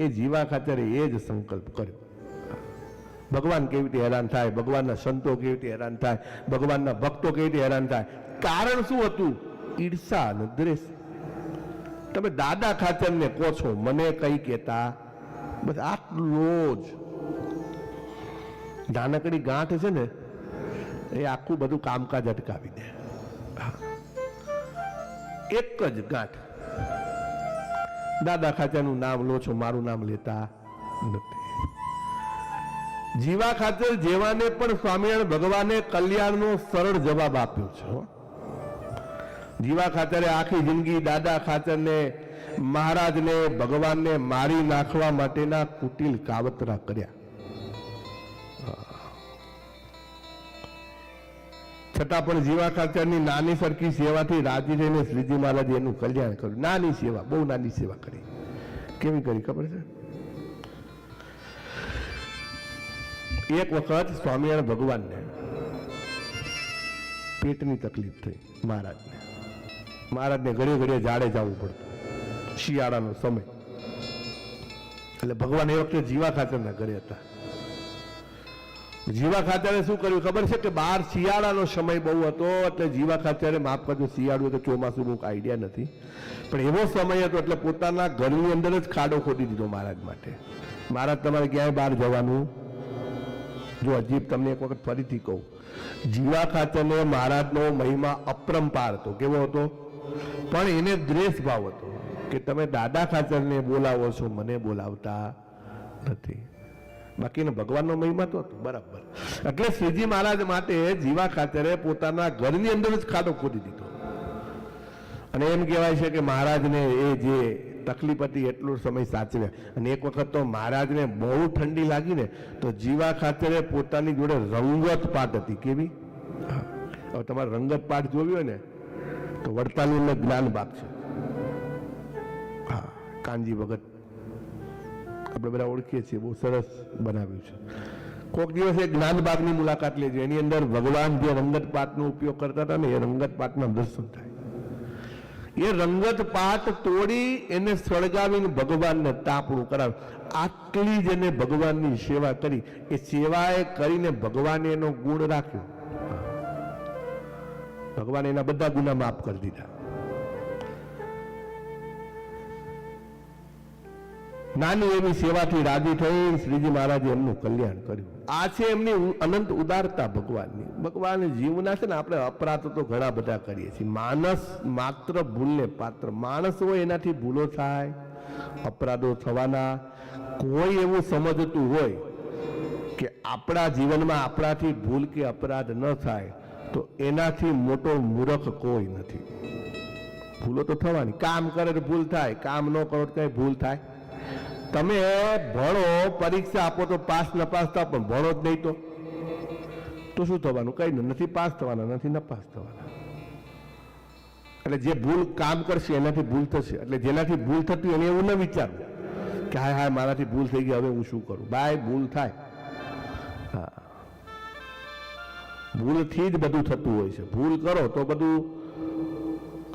એ જીવા ખાચરે એ જ સંકલ્પ કર્યો. ભગવાન કેવી રીતે હેરાન થાય, ભગવાનના સંતો કેવી રીતે હેરાન થાય, ભગવાનના ભક્તો કેવી રીતે હેરાન થાય. કારણ શું હતું? ઈર્ષા અને દ્વેષ. તમે દાદા ખાચરને કહો છો, મને કઈ કહેતા? બસ આટલું જ. નાનકડી ગાંઠ છે ને એ આખું બધું કામકાજ અટકાવી દે. એક જ ગાંઠ. દાદા ખાચરનું નામ લો છો, મારું નામ લેતા નથી. જીવા ખાચર જેવાને પણ સ્વામિનારાયણ ભગવાને કલ્યાણનો સરળ જવાબ આપ્યો છે. જીવા ખાચરે આખી જિંદગી દાદા ખાચરને, મહારાજને, ભગવાનને મારી નાખવા માટેના કુટિલ કાવતરા કર્યા. છતાં પણ જીવા ખાચરની નાની સરખી સેવાથી રાજી થઈને શ્રીજી મહારાજે એનું કલ્યાણ કર્યું. નાની સેવા, બહુ નાની સેવા કરી. કેવી કરી ખબર છે? એક વખત સ્વામિનારાયણ ભગવાનને પેટની તકલીફ થઈ. મહારાજને ઘડીએ ઘડીએ ઝાડે જવું પડતું. શિયાળાનો સમય એટલે ભગવાન એ વખતે જીવા ખાચરના ઘરે હતા. જીવા ખાચરે શું કર્યું ખબર છે? કે બહાર શિયાળાનો સમય બહુ હતો એટલે જીવા ખાચરે, માફ કરજો, શિયાળું કે ચોમાસું બહુ આઈડિયા નથી, પણ એવો સમય હતો એટલે પોતાના ઘરની અંદર જ ખાડો ખોદી દીધો મહારાજ માટે. મહારાજ તમારે ક્યાંય બહાર જવાનું? જો હજી તમને એક વખત ફરીથી કહું, જીવા ખાચરને મહારાજનો મહિમા અપરંપાર હતો. કેવો હતો? પણ એને દ્વેષ ભાવ હતો કે તમે દાદા ખાચરને બોલાવો છો, મને બોલાવતા નથી. બાકીનો ભગવાનનો મહિમા તો હતો બરાબર. એટલે શ્રીજી મહારાજ માટે જીવા ખાચરે પોતાના ઘરની અંદર જ ખાડો ખોદી દીધો. અને એમ કહેવાય છે કે મહારાજને એ જે તકલીફ હતી એટલો સમય સાચવ્યા. અને એક વખત તો મહારાજને બહુ ઠંડી લાગી ને તો જીવા ખાચરે પોતાની જોડે રંગત પાટ હતી. કેવી? હવે તમારે રંગત પાટ જોવી હોય ને તો વડતાલનું જ્ઞાન બાગ છે. હા, કાનજી ભગત આપણે બધા ઓળખીએ છીએ, બહુ સરસ બનાવ્યું છે. કોઈક દિવસ એ જ્ઞાનબાગની મુલાકાત લેજો. એની અંદર ભગવાન જે રંગત પાટનો ઉપયોગ કરતા હતા ને એ રંગત પાટના દર્શન થાય. એ રંગત પાટ તોડી એને સળગાવીને ભગવાનને તાપણું કરાવે. આટલી જ એને ભગવાનની સેવા કરી. એ સેવાએ કરીને ભગવાને એનો ગુણ રાખ્યો. ભગવાન એના બધા ગુના માફ કરી દીધા. નાની એવી સેવાથી રાજી થઈ શ્રીજી મહારાજે એમનું કલ્યાણ કર્યું. આ છે એમની અનંત ઉદારતા ભગવાનની. ભગવાન જીવના છે ને આપણે અપરાધ તો ઘણા બધા કરીએ છીએ. માણસ માત્ર ભૂલને પાત્ર. માણસ હોય એનાથી ભૂલો થાય, અપરાધો થવાના. કોઈ એવું સમજતું હોય કે આપણા જીવનમાં આપણાથી ભૂલ કે અપરાધ ન થાય તો એનાથી મોટો મૂર્ખ કોઈ નથી. ભૂલો તો થવાની. કામ કરે તો ભૂલ થાય, કામ ન કરો તો કઈ ભૂલ થાય? તમે ભણો, પરીક્ષા આપો તો પાસ ન પાસ થાવ, પણ ભણો જ નહીં તો શું થવાનું? કઈ નથી પાસ થવાના, નથી ન પાસ થવાના. એટલે જે ભૂલ કામ કરશે એનાથી ભૂલ થશે. એટલે જેનાથી ભૂલ થતી એને એવું ન વિચારવું કે હા હા મારાથી ભૂલ થઈ ગઈ, હવે હું શું કરું. ભાઈ ભૂલ થાય, હા, ભૂલથી જ બધું થતું હોય છે. ભૂલ કરો તો બધું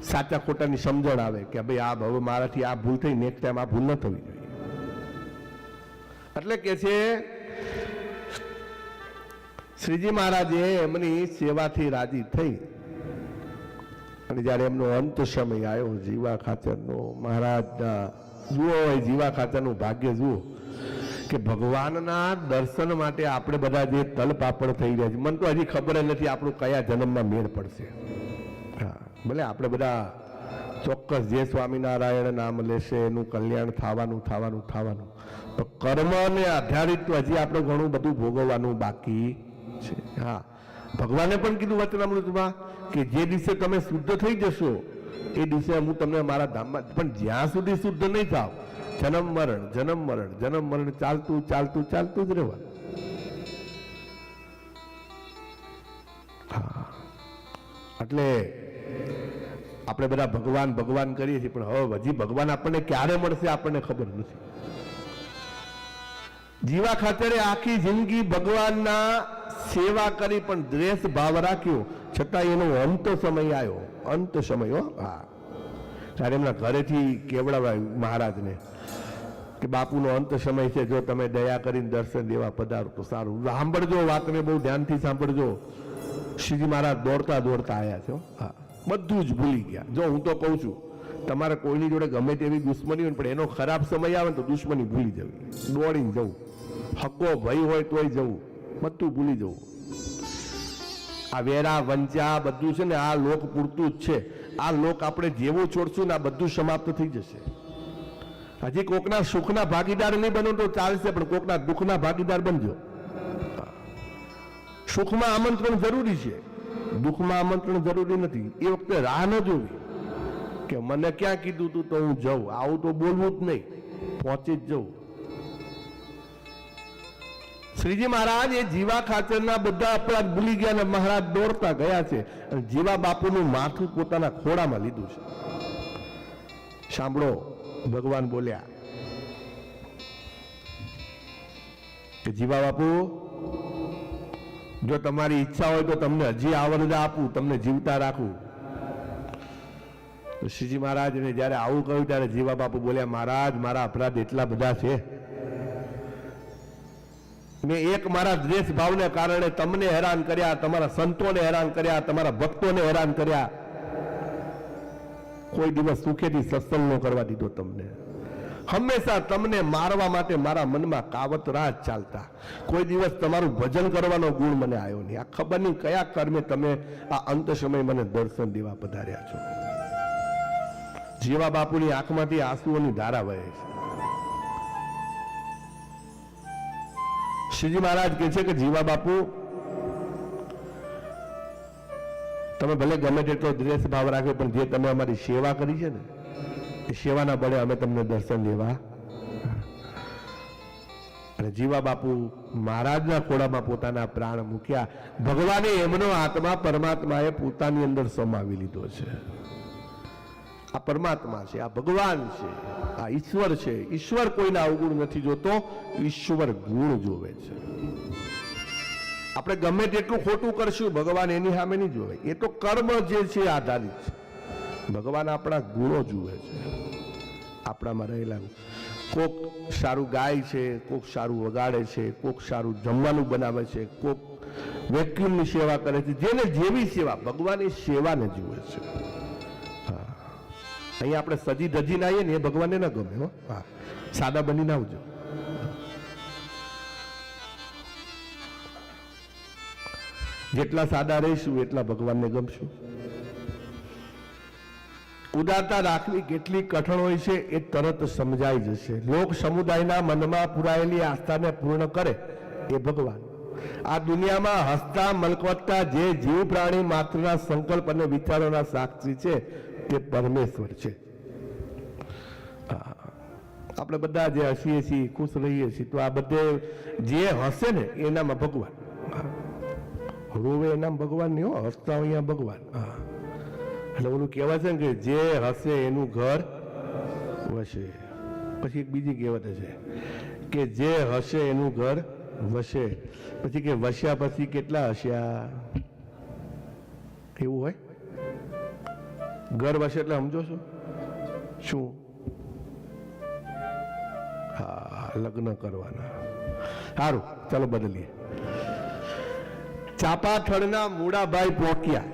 સાચા ખોટાની સમજણ આવે કે ભાઈ આ હવે મારાથી આ ભૂલ થઈ, નેક્સ્ટ ટાઈમ આ ભૂલ ન થવી જોઈએ. એટલે કે છે શ્રીજી મહારાજે એમની સેવાથી રાજી થઈ અને જ્યારે એમનો અંત સમય આવ્યો જીવા ખાચરનો, મહારાજના જુઓ જીવા ખાચરનું ભાગ્ય જુઓ કે ભગવાનના દર્શન માટે આપણે બધા જે તલપાપડ થઈ રહ્યા છે, મને તો હજી ખબર નથી આપણું કયા જન્મમાં મેળ પડશે. હા, ભલે આપણે બધા ચોક્કસ જે સ્વામિનારાયણ નામ લેશે એનું કલ્યાણ થવાનું થવાનું થવાનું, તો કર્મને આધારિત તો હજી આપણે ઘણું બધું ભોગવવાનું બાકી છે. હા, ભગવાને પણ કીધું વચનામૃતમાં કે જે દિવસે તમે શુદ્ધ થઈ જશો એ દિવસે હું તમને મારા ધામમાં, પણ જ્યાં સુધી શુદ્ધ નહીં થાવ જન્મ મરણ જન્મ મરણ જન્મ મરણ ચાલતું ચાલતું ચાલતું જ રહેવાનું. હા, એટલે આપણે બધા ભગવાન ભગવાન કરીએ છીએ, પણ હવે હજી ભગવાન આપણને ક્યારે મળશે આપણને ખબર નથી. જીવા ખાતરે આખી જિંદગી ભગવાનના સેવા કરી પણ દ્વેષ ભાવ રાખ્યો, છતાં એનો અંત સમય આવ્યો. અંત સમય, હા, ત્યારે એમના ઘરેથી કેવડાવાયું મહારાજને કે બાપુનો અંત સમય છે, જો તમે દયા કરીને દર્શન દેવા પધારો તો સારું. સાંભળજો, વાતને બહુ ધ્યાનથી સાંભળજો. શ્રીજી મહારાજ દોડતા દોડતા આવ્યા છે. હા, બધું જ ભૂલી ગયા. જો હું તો કહું છું તમારે કોઈની જોડે ગમે તેવી દુશ્મની હોય પણ એનો ખરાબ સમય આવે તો દુશ્મની ભૂલી જવી, દોડીને જવું, હક્કો ભય હોય તોય જવું, બધું ભૂલી જવું. આ વેરા વંચા બધું છે ને આ લોક પૂરતું જ છે. આ લોક આપણે જેવું છોડશું ને આ બધું સમાપ્ત થઈ જશે. હજી કોકના સુખના ભાગીદાર નહીં બનો તો ચાલશે, પણ કોકના દુઃખના ભાગીદાર બનજો. સુખમાં આમંત્રણ જરૂરી છે, દુઃખમાં આમંત્રણ જરૂરી નથી. એ વખતે રાહ ન જોવી કે મને ક્યાં કીધું તું તો હું જઉં, આવું તો બોલવું જ નહીં, પહોંચી જ જવું. શ્રીજી મહારાજ એ જીવા ખાચરના બધા અપરાધ ભૂલી ગયા અને મહારાજ દોડતા ગયા છે અને જીવા બાપુનું માથું પોતાના ખોળામાં લીધું છે. સાંભળો, ભગવાન બોલ્યા કે જીવા બાપુ, જો તમારી ઈચ્છા હોય તો તમને હજી આવરદા આપું, તમને જીવતા રાખું. શ્રીજી મહારાજને જયારે આવું કહ્યું ત્યારે જીવા બાપુ બોલ્યા, મહારાજ મારા અપરાધ એટલા બધા છે, મેં એક મારા દ્વેષ ભાવને કારણે તમને હેરાન કર્યા, તમારા સંતોને હેરાન કર્યા, તમારા ભક્તોને હેરાન કર્યા. કોઈ દિવસ સુખેથી સત્સંગ ન કરવા દીધો તમને. હંમેશા તમને મારવા માટે મારા મનમાં કાવતરા જ ચાલતા. કોઈ દિવસ તમારું ભજન કરવાનો ગુણ મને આવ્યો નહીં. આ ખબર નહીં કયા કર્મે તમે આ અંત સમય મને દર્શન દેવા પધાર્યા છો. જીવા બાપુની આંખમાંથી આંસુઓની ધારા વહે છે. શ્રીજી મહારાજ કહે છે કે જીવા બાપુ, તમે ભલે ગમે તેટલો દ્વેષ ભાવ રાખ્યો પણ જે તમે અમારી સેવા કરી છે ને એ સેવાના બળે અમે તમને દર્શન દેવા. અને જીવા બાપુ મહારાજના ખોળામાં પોતાના પ્રાણ મૂક્યા. ભગવાને એમનો આત્મા પરમાત્માએ પોતાની અંદર સમાવી લીધો છે. આ પરમાત્મા છે, આ ભગવાન છે, આ ઈશ્વર છે. ઈશ્વર કોઈના અવગુણ નથી જોતો, ઈશ્વર ગુણ જોવે છે. આપણે ગમે તેટલું ખોટું કરશું ભગવાન એની સામે નહીં જોવે, એ તો કર્મ જે છે આધારિત છે. ભગવાન આપણા ગુણો જુએ છે, આપણામાં રહેલા. કોક સારું ગાય છે, કોક સારું વગાડે છે, કોક સારું જમવાનું બનાવે છે, કોક વેક્યુમની સેવા કરે છે. જેને જેવી સેવા, ભગવાન એ સેવાને જુએ છે. અહીંયા આપણે સજી ધજીને આવીએ ને એ ભગવાનને ના ગમે. હા, સાદા બનીને આવજો. જેટલા સાદા રહીશું એટલા ભગવાનને ગમશું. ઉદારતા રાખવી કેટલી કઠણ હોય છે એ તરત સમજાઈ જશે. લોક સમુદાયના મનમાં પુરાયેલી આસ્થાને પૂર્ણ કરે એ ભગવાન. આ દુનિયામાં હસતા મલકવતા જે જીવ પ્રાણી માત્રના સંકલ્પ અને વિચારોના સાક્ષી છે તે પરમેશ્વર છે. આપણે બધા જે હસીએ છીએ, ખુશ રહીએ છીએ, તો આ બધે જે હસે ને એનામાં ભગવાન, રોવે એનામાં ભગવાન નહીં, હસતા અહીંયા ભગવાન. એટલે ઓલું કહેવાય છે ને કે જે હશે એનું ઘર વસે. પછી એક બીજી કહેવત છે કે જે હશે એનું ઘર વસે. પછી કે વસ્યા પછી કેટલા હસ્યા, એવું હોય. ઘર વસે એટલે સમજો છો શું? હા, લગ્ન કરવાના. સારું, ચાલો બદલીએ. ચાપાથળના મૂળાભાઈ પોક્યા.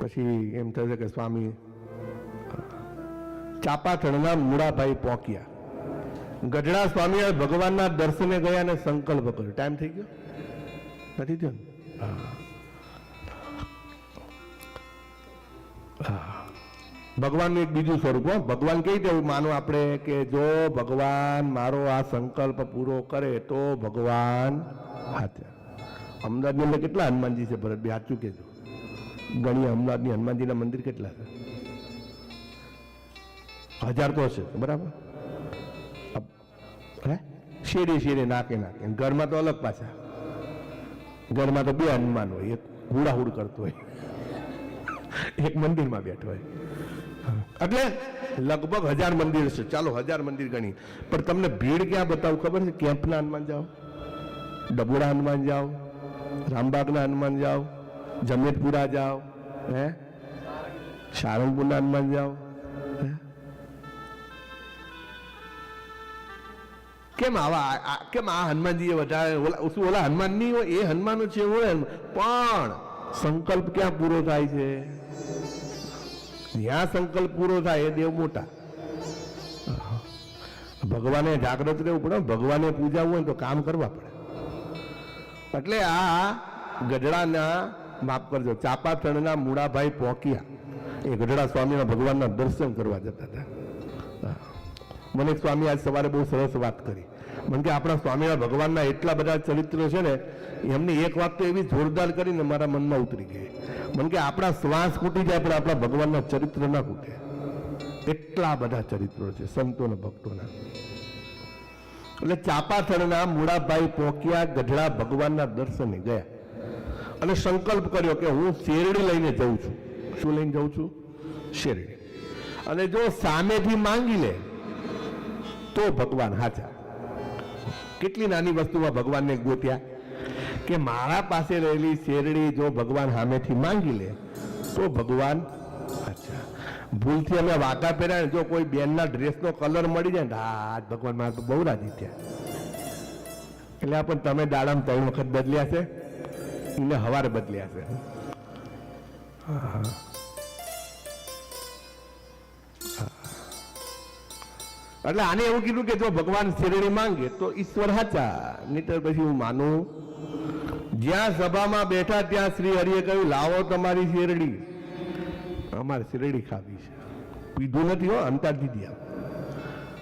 પછી એમ થશે કે સ્વામી ચાપાથળના મૂળાભાઈ પોક્યા. ગઢડા સ્વામી ભગવાનના દર્શને ગયા અને સંકલ્પ કર્યો. ટાઈમ થઈ ગયો નથી થયો ને? ભગવાનનું એક બીજું સ્વરૂપ. ભગવાન કઈ રીતે માનો આપણે કે જો ભગવાન મારો આ સંકલ્પ પૂરો કરે તો ભગવાન હાથે. અમદાવાદની અંદર કેટલા હનુમાનજી છે ભરતભાઈ? સાચું કહેજો. ગણીએ અમદાવાદની હનુમાનજીના મંદિર કેટલા છે? 1000 તો હશે, બરાબર. હે, શેડે નાકે ઘરમાં તો અલગ પાછા. ઘરમાં તો 2 હનુમાન હોય, એક હુડાહુડ કરતો હોય, એક મંદિરમાં બેઠો હોય. એટલે લગભગ 1000 મંદિર છે. ચાલો 1000 મંદિર ગણી, પણ તમને ભીડ ક્યાં બતાવું ખબર છે? કેમ્પના હનુમાન જાઓ, ડબોડા હનુમાન જાઓ, રામબાગના હનુમાન જાઓ, જમેતપુરા જાઓ, હે સારંગપુરના હનુમાન જાઓ. કેમ આવા કેમ આ હનુમાનજી વધારે? ઓલા હનુમાન નહીં હોય, એ હનુમાનો છે હોય, પણ સંકલ્પ ક્યાં પૂરો થાય છે? જ્યાં સંકલ્પ પૂરો થાય એ દેવ મોટા. ભગવાને જાગૃત રહેવું પડે, ભગવાને પૂજાવું હોય તો કામ કરવા પડે. એટલે આ ગઢડાના, માફ કરજો, ચાપાથળના મૂળાભાઈ પોકિયા એ ગઢડા સ્વામીના ભગવાનના દર્શન કરવા જતા હતા. મને સ્વામી આજ સવારે બહુ સરસ વાત કરી. મને કે આપણા સ્વામીના ભગવાનના એટલા બધા ચરિત્રો છે ને, એમની એક વાત તો એવી જોરદાર કરીને મારા મનમાં ઉતરી ગઈ. મને કે આપણા શ્વાસ ખૂટી જાય પણ આપણા ભગવાનના ચરિત્ર ના ખૂટે. એટલા બધા ચરિત્રો છે સંતોના, ભક્તોના. એટલે ચાપાથળના મૂળાભાઈ પોકિયા ગઢડા ભગવાનના દર્શને ગયા અને સંકલ્પ કર્યો કે હું શેરડી લઈને જઉં છું. શું લઈને જઉં છું? શેરડી. અને જો સામેથી માંગી લે તો ભગવાન હાચા. કેટલી નાની વસ્તુમાં ભગવાનને ગોત્યા કે મારા પાસે રહેલી શેરડી જો ભગવાન સામેથી માંગી લે તો ભગવાન હાચા. ભૂલથી અમે વાટા પહેર્યા, જો કોઈ બેનના ડ્રેસનો કલર મળી જાય ને, આજ ભગવાન મારે તો બહુ રાજી થયા. એટલે આ પણ તમે દાડામાં 3 વખત બદલ્યા છે, એને હવારે બદલ્યા છે. એટલે આને એવું કીધું કે જો ભગવાન શેરડી માંગે તો ઈશ્વર હાચા, નહીતર પછી હું માનું. જ્યાં સભામાં બેઠા ત્યાં શ્રી હરિએ કહ્યું, લાવો તમારી શેરડી, અમારે શેરડી ખાવી છે. પીધું નથી હો, અંતાર દીધી આમ,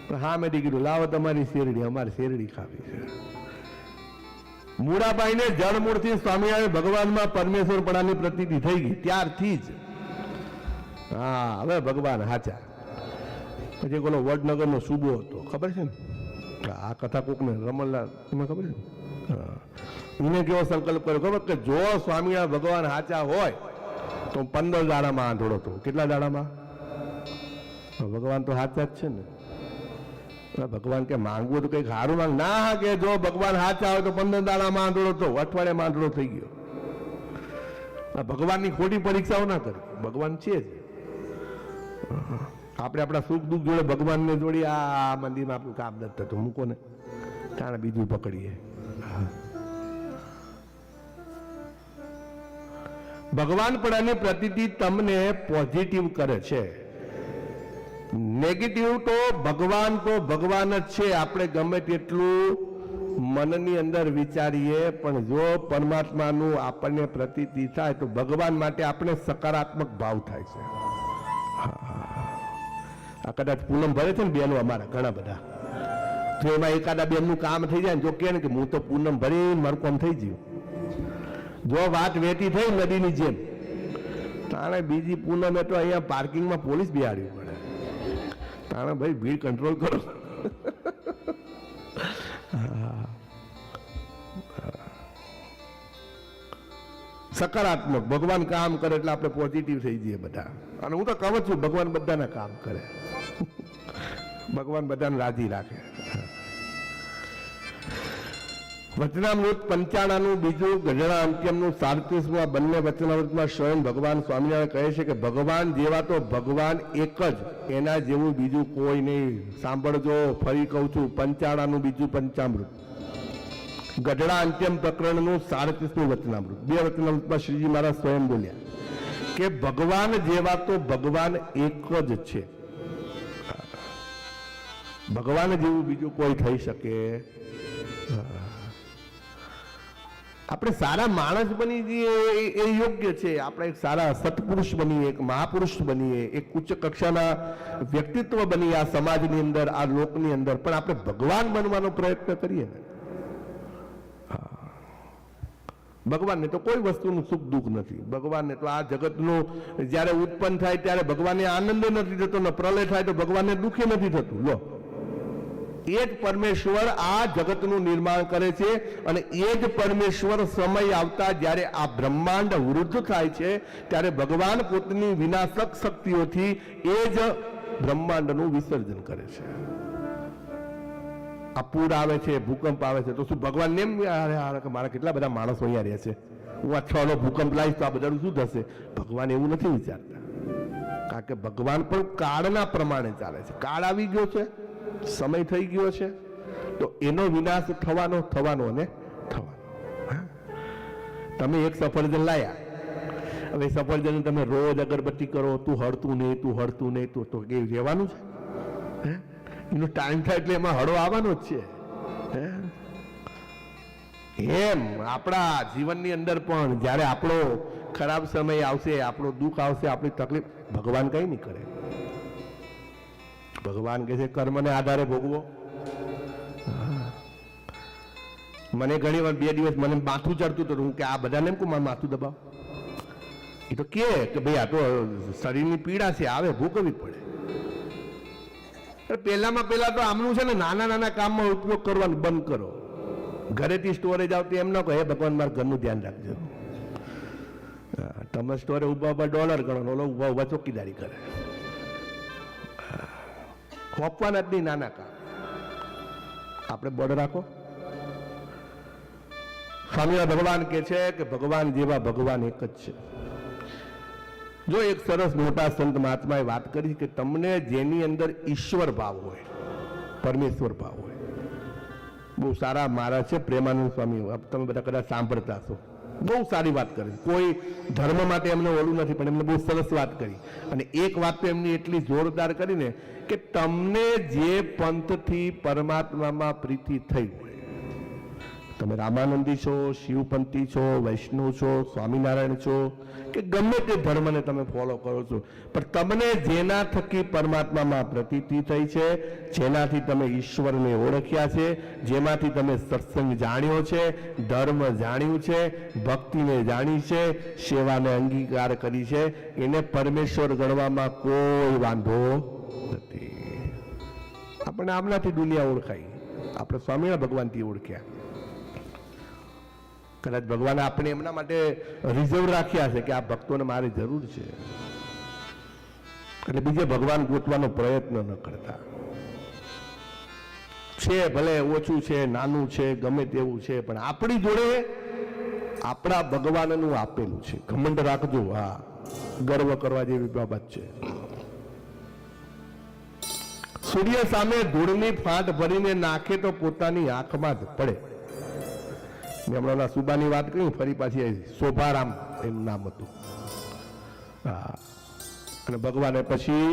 પણ હા મેં કીધું લાવો તમારી શેરડી, અમારે શેરડી ખાવી છે. મૂળાબાઈને જળમૂળથી સ્વામિનારાયણ ભગવાનમાં પરમેશ્વરપણાની પ્રતીતિ થઈ ગઈ ત્યારથી જ. હા, હવે ભગવાન હાચા. પછી ઓલો વડનગરનો સૂબો હતો, ખબર છે ને? આ કથા કોકને રમણલાલ, તમને ખબર છે? એને કેવો સંકલ્પ કર્યો ખબર? કે જો સ્વામિનારાયણ ભગવાન હાચા હોય તો 15 દાડામાં આંધળો હતો. કેટલા દાડામાં? ભગવાન તો હાચા જ છે ને. ભગવાન કે માંગવું તો કઈક સારું માંગ. ના, કે જો ભગવાન હાચા હોય તો 15 દાડામાં આંધળો હતો, અઠવાડિયામાં આંધળો થઈ ગયો. ભગવાનની ખોટી પરીક્ષાઓ ના કરી, ભગવાન છે જ. આપણે આપણા સુખ દુઃખ જોડે ભગવાનને જોડી આ મંદિરમાં આપણું કામ નથી થતું, મૂકો ને, ત્યાં બીજું પકડીએ. ભગવાન પણાની પ્રતીતિ તમને પોઝિટિવ કરે છે. નેગેટિવ તો ભગવાન જ છે. આપણે ગમે તેટલું મનની અંદર વિચારીએ, પણ જો પરમાત્માનું આપણને પ્રતીતિ થાય તો ભગવાન માટે આપણે સકારાત્મક ભાવ થાય છે. આ કદાચ પૂનમ ભરે છે ને બેનો અમારા ઘણા બધા, જો એમાં એકાદા બેનનું કામ થઈ જાય ને, જો કે ને કે હું તો પૂનમ ભરી મારું કામ થઈ ગયું, જો વાત વેટી થઈ નદીની જેમ, તાણે બીજી પૂનમે તો અહીંયા પાર્કિંગમાં પોલીસ બિહાડવી પડે. તાણે ભાઈ ભીડ કંટ્રોલ કરો. સકારાત્મક. ભગવાન કામ કરે એટલે આપણે પોઝિટિવ થઈ જઈએ બધા. અને હું તો કહું છું ભગવાન બધાના કામ કરે, ભગવાન બધાને રાજી રાખે. વચનામૃત 95 બીજું ગઢડા અંત્યમનું 37 બંને વચનામૃતમાં સ્વયં ભગવાન સ્વામિનારાયણ કહે છે કે ભગવાન જેવા તો ભગવાન એક જ, એના જેવું બીજું કોઈ નહીં. સાંભળજો, ફરી કહું છું, 95 બીજું પંચામૃત, ગઢડા અંત્યમ પ્રકરણનું 37 વચનામૃત. બે વચનામૃતમાં શ્રીજી મહારાજ સ્વયં બોલ્યા કે ભગવાન જેવા તો ભગવાન એક જ છે, ભગવાન જેવું બીજું કોઈ થઈ શકે. આપણે સારા માણસ બની જઈએ એ યોગ્ય છે. આપણે એક સારા સત્પુરુષ બનીએ, એક મહાપુરુષ બનીએ, એક ઉચ્ચ કક્ષાના વ્યક્તિત્વ બનીએ આ સમાજની અંદર, આ લોકની અંદર. પણ આપણે ભગવાન બનવાનો પ્રયત્ન કરીએ ને, ભગવાનને તો કોઈ વસ્તુનું સુખ દુઃખ નથી. ભગવાનને તો આ જગતનું જ્યારે ઉત્પન્ન થાય ત્યારે ભગવાનને આનંદ નથી થતો, ને પ્રલય થાય તો ભગવાનને દુઃખે નથી થતું. લો, એ જ પરમેશ્વર આ જગતનું નિર્માણ કરે છે, અને એ જ પરમેશ્વર સમય આવતા જ્યારે આ બ્રહ્માંડ વૃદ્ધ થાય છે ત્યારે ભગવાન પોતાની વિનાશક શક્તિઓથી એ જ બ્રહ્માંડનું વિસર્જન કરે છે. આ પૂર આવે છે, ભૂકંપ આવે છે, તો શું ભગવાન એમ મારા કેટલા બધા માણસો અહીંયા રહે છે, હું આ 6નો ભૂકંપ લાવીશ તો આ બધાનું શું થશે? ભગવાન એવું નથી વિચારતા. કારણ કે ભગવાન પણ કાળના પ્રમાણે ચાલે છે. કાળ આવી ગયો છે, સમય થઈ ગયો છે, તો એનો વિનાશ થવાનો અને થવાનો. તમે એક સફરજન લાયા, હવે સફરજન તમે રોજ અગરબત્તી કરો, તું હળતું નહીં તો કે રહેવાનું છે? એનો ટાઈમ થાય એટલે એમાં હળો આવવાનો જ છે. એમ આપણા જીવનની અંદર પણ જ્યારે આપણો ખરાબ સમય આવશે, આપણો દુઃખ આવશે, આપણી તકલીફ, ભગવાન કઈ નહીં કરે. ભગવાન કહે છે કર્મને આધારે ભોગવો. મને ઘણી વાર 2 દિવસ મને માથું ચડતું હતું, હું કે આ બધાને એમ મારું માથું દબાવ. એ તો કે ભાઈ આ તો શરીરની પીડા છે, આવે ભોગવવી પડે. પહેલા તો આમનું છે ને નાના કામમાં ઉપયોગ કરવાનો બંધ કરો. ઘરેથી સ્ટોરે જાવ તો એમ ન કહે હે ભગવાન મારા ઘરનું ધ્યાન રાખજો. તમે સ્ટોરે ઉભા ડોલર ગણો, ઓલો ઉભા ચોકીદારી કરે. ખોપવાના જ નહીં નાના કામ. આપણે બોર્ડ રાખો. સ્વામિનારાયણ ભગવાન કે છે કે ભગવાન જેવા ભગવાન એક જ છે. જો એક સરસ મોટા સંત મહાત્માએ વાત કરી કે તમને જેની અંદર ઈશ્વર ભાવ હોય, પરમેશ્વર ભાવ હોય, બહુ સારા મહારાજ છે પ્રેમાનંદ સ્વામી, તમે બધા કદાચ સાંભળતા હશો, બહુ સારી વાત કરી. કોઈ ધર્મ માટે એમને ઓલું નથી, પણ એમને બહુ સરસ વાત કરી. અને એક વાત તો એમની એટલી જોરદાર કરીને કે તમને જે પંથથી પરમાત્મામાં પ્રીતિ થઈ હોય, તમે રામાનંદી છો, શિવપંથી છો, વૈષ્ણવ છો, સ્વામિનારાયણ છો, કે ગમે તે ધર્મને તમે ફોલો કરો છો, પણ તમને જેના થકી પરમાત્મામાં પ્રતીતિ થઈ છે, જેનાથી તમે ઈશ્વરને ઓળખ્યા છે, જેમાંથી તમે સત્સંગ જાણ્યો છે, ધર્મ જાણ્યું છે, ભક્તિને જાણી છે, સેવાને અંગીકાર કરી છે, એને પરમેશ્વર ગણવામાં કોઈ વાંધો નથી. આપણને આમનાથી દુનિયા ઓળખાઈ, આપણે સ્વામિનારાયણ ભગવાનથી ઓળખ્યા. કદાચ ભગવાને આપણે એમના માટે રિઝર્વ રાખ્યા છે કે આ ભક્તોને મારી જરૂર છે, એટલે બીજે ભગવાન ગોતવાનો પ્રયત્ન ન કરતા. છે ભલે ઓછું છે, નાનું છે, ગમે તેવું છે, પણ આપણી જોડે આપણા ભગવાનનું આપેલું છે. ઘમંડ રાખજો, હા, ગર્વ કરવા જેવી બાબત છે. સૂર્ય સામે ધૂળની ફાંટ ભરીને નાખે તો પોતાની આંખમાં જ પડે. મેં હમણાં સુબાની વાત કરી, ફરી પાછી શોભારામ એનું નામ હતું. હા, અને ભગવાને પછી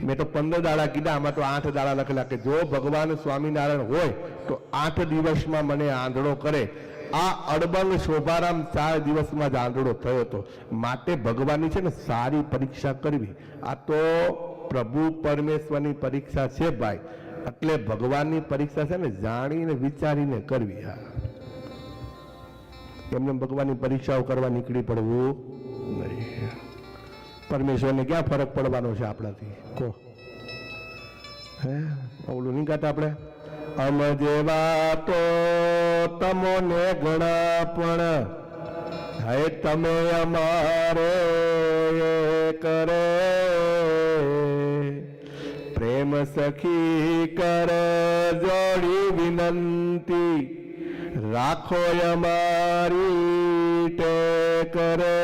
મેં તો 15 દાડા કીધા, આમાં તો 8 દાડા લખેલા કે જો ભગવાન સ્વામિનારાયણ હોય તો 8 દિવસમાં મને આંધળો કરે. આ અડબંગ શોભારામ 4 દિવસમાં જ આંધળો થયો હતો. માટે ભગવાનની છે ને સારી પરીક્ષા કરવી, આ તો પ્રભુ પરમેશ્વરની પરીક્ષા છે ભાઈ. એટલે ભગવાનની પરીક્ષા છે ને જાણીને વિચારીને કરવી. હા, એમને ભગવાનની પરીક્ષાઓ કરવા નીકળી પડવું નહીં. પરમેશ્વરને ક્યાં ફરક પડવાનો છે આપણાથી? કહો, હે ઓલું નહીં ગાતા આપણે, અમ જેવા તો તમોને ઘણા પણ હે તમે અમારે કરે પ્રેમ સખી કર જોડી વિનંતી રાખો અમારી કરે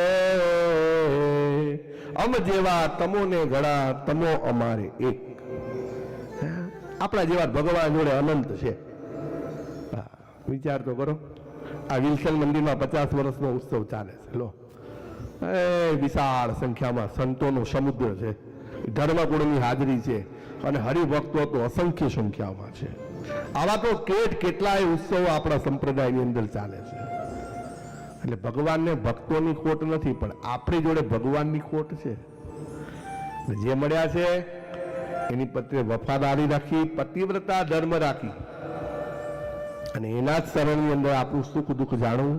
અમ જેવા તમોને ઘણા તમો અમારે એક. આપણા જેવા ભગવાન જોડે અનંત છે. વિચાર તો કરો, આ વિલ્સન મંદિરમાં 50 વર્ષનો ઉત્સવ ચાલે છે. લો, એ વિશાળ સંખ્યામાં સંતોનો સમુદ્ર છે, ધર્મગુણની હાજરી છે અને હરિભક્તો તો અસંખ્ય સંખ્યામાં છે. આવા તો કેટલાય ઉત્સવો આપણા સંપ્રદાયની અંદર ચાલે છે. એટલે ભગવાનને ભક્તોની ખોટ નથી, પણ આપણી જોડે ભગવાનની ખોટ છે. જે મળ્યા છે એની પ્રત્યે વફાદારી રાખી, પતિવ્રતા ધર્મ રાખી અને એના જ શરણની અંદર આપણું સુખ દુઃખ જાણવું.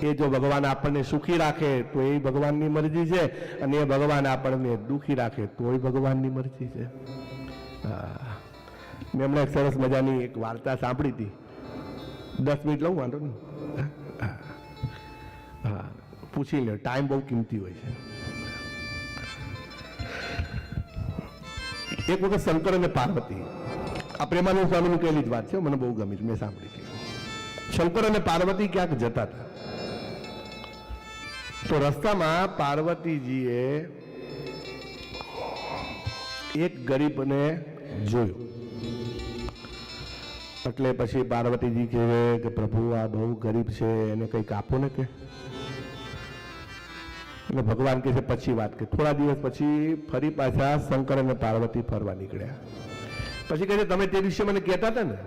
એ જો ભગવાન આપણને સુખી રાખે તો એ ભગવાનની મરજી છે, અને એ ભગવાન આપણને દુઃખી રાખે તો એ ભગવાનની મરજી છે. મેં હમણાં એક સરસ મજાની એક વાર્તા સાંભળી હતી. 10 મિનિટ લઉં, વાંધો નહીં? હા, પૂછી લે, ટાઈમ બહુ કિંમતી હોય છે. એક વખત શંકર અને પાર્વતી, આ પ્રેમાનંદ સ્વામીની કહેલી જ વાત છે, મને બહુ ગમી, મેં સાંભળી હતી. શંકર અને પાર્વતી ક્યાંક જતા હતા, તો રસ્તામાં પાર્વતીજીએ એક ગરીબને જોયો. એટલે પછી પાર્વતીજી કહે કે પ્રભુ આ બહુ ગરીબ છે, એને કંઈક આપો ને. કે એટલે ભગવાન કહે છે પછી વાત. કે થોડા દિવસ પછી ફરી પાછા શંકર અને પાર્વતી ફરવા નીકળ્યા. પછી કહે છે તમે તે વિશે મને કહેતા હતા ને,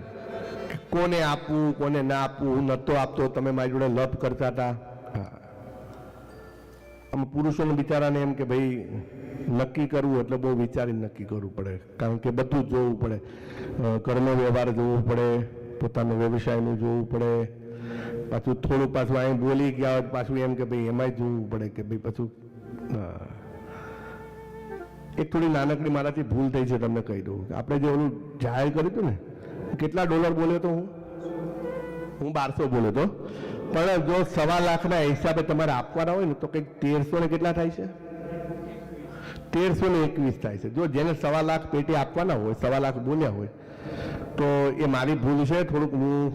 કોને આપવું કોને ના આપવું, હું નતો આપતો, તમે મારી જોડે લપ કરતા હતા. આમ પુરુષોને બિચારાને એમ કે ભાઈ નક્કી કરવું એટલે બહુ વિચારીને નક્કી કરવું પડે, કારણ કે બધું જ જોવું પડે. ઘરનો વ્યવહાર જોવું પડે, પોતાનો વ્યવસાયનું જોવું પડે, પાછું થોડું પાછું અહીં બોલી ગયા હોય પાછું એમ કે ભાઈ એમાંય જોવું પડે કે ભાઈ પાછું. એક થોડી નાનકડી મારાથી ભૂલ થઈ છે, તમને કહી દઉં. આપણે જે ઓલું જાહેર કર્યું હતું ને, કેટલા ડોલર બોલ્યો તો હું 1200 બોલ્યો તો, પણ જો 1.25 લાખના હિસાબે તમારે આપવાના હોય ને તો કંઈક 1300 ને કેટલા થાય છે? 1321 થાય છે. જો જેને 1.25 લાખ પેટી આપવાના હોય, 1.25 લાખ બોલ્યા હોય, તો એ મારી ભૂલ છે થોડુંક. હું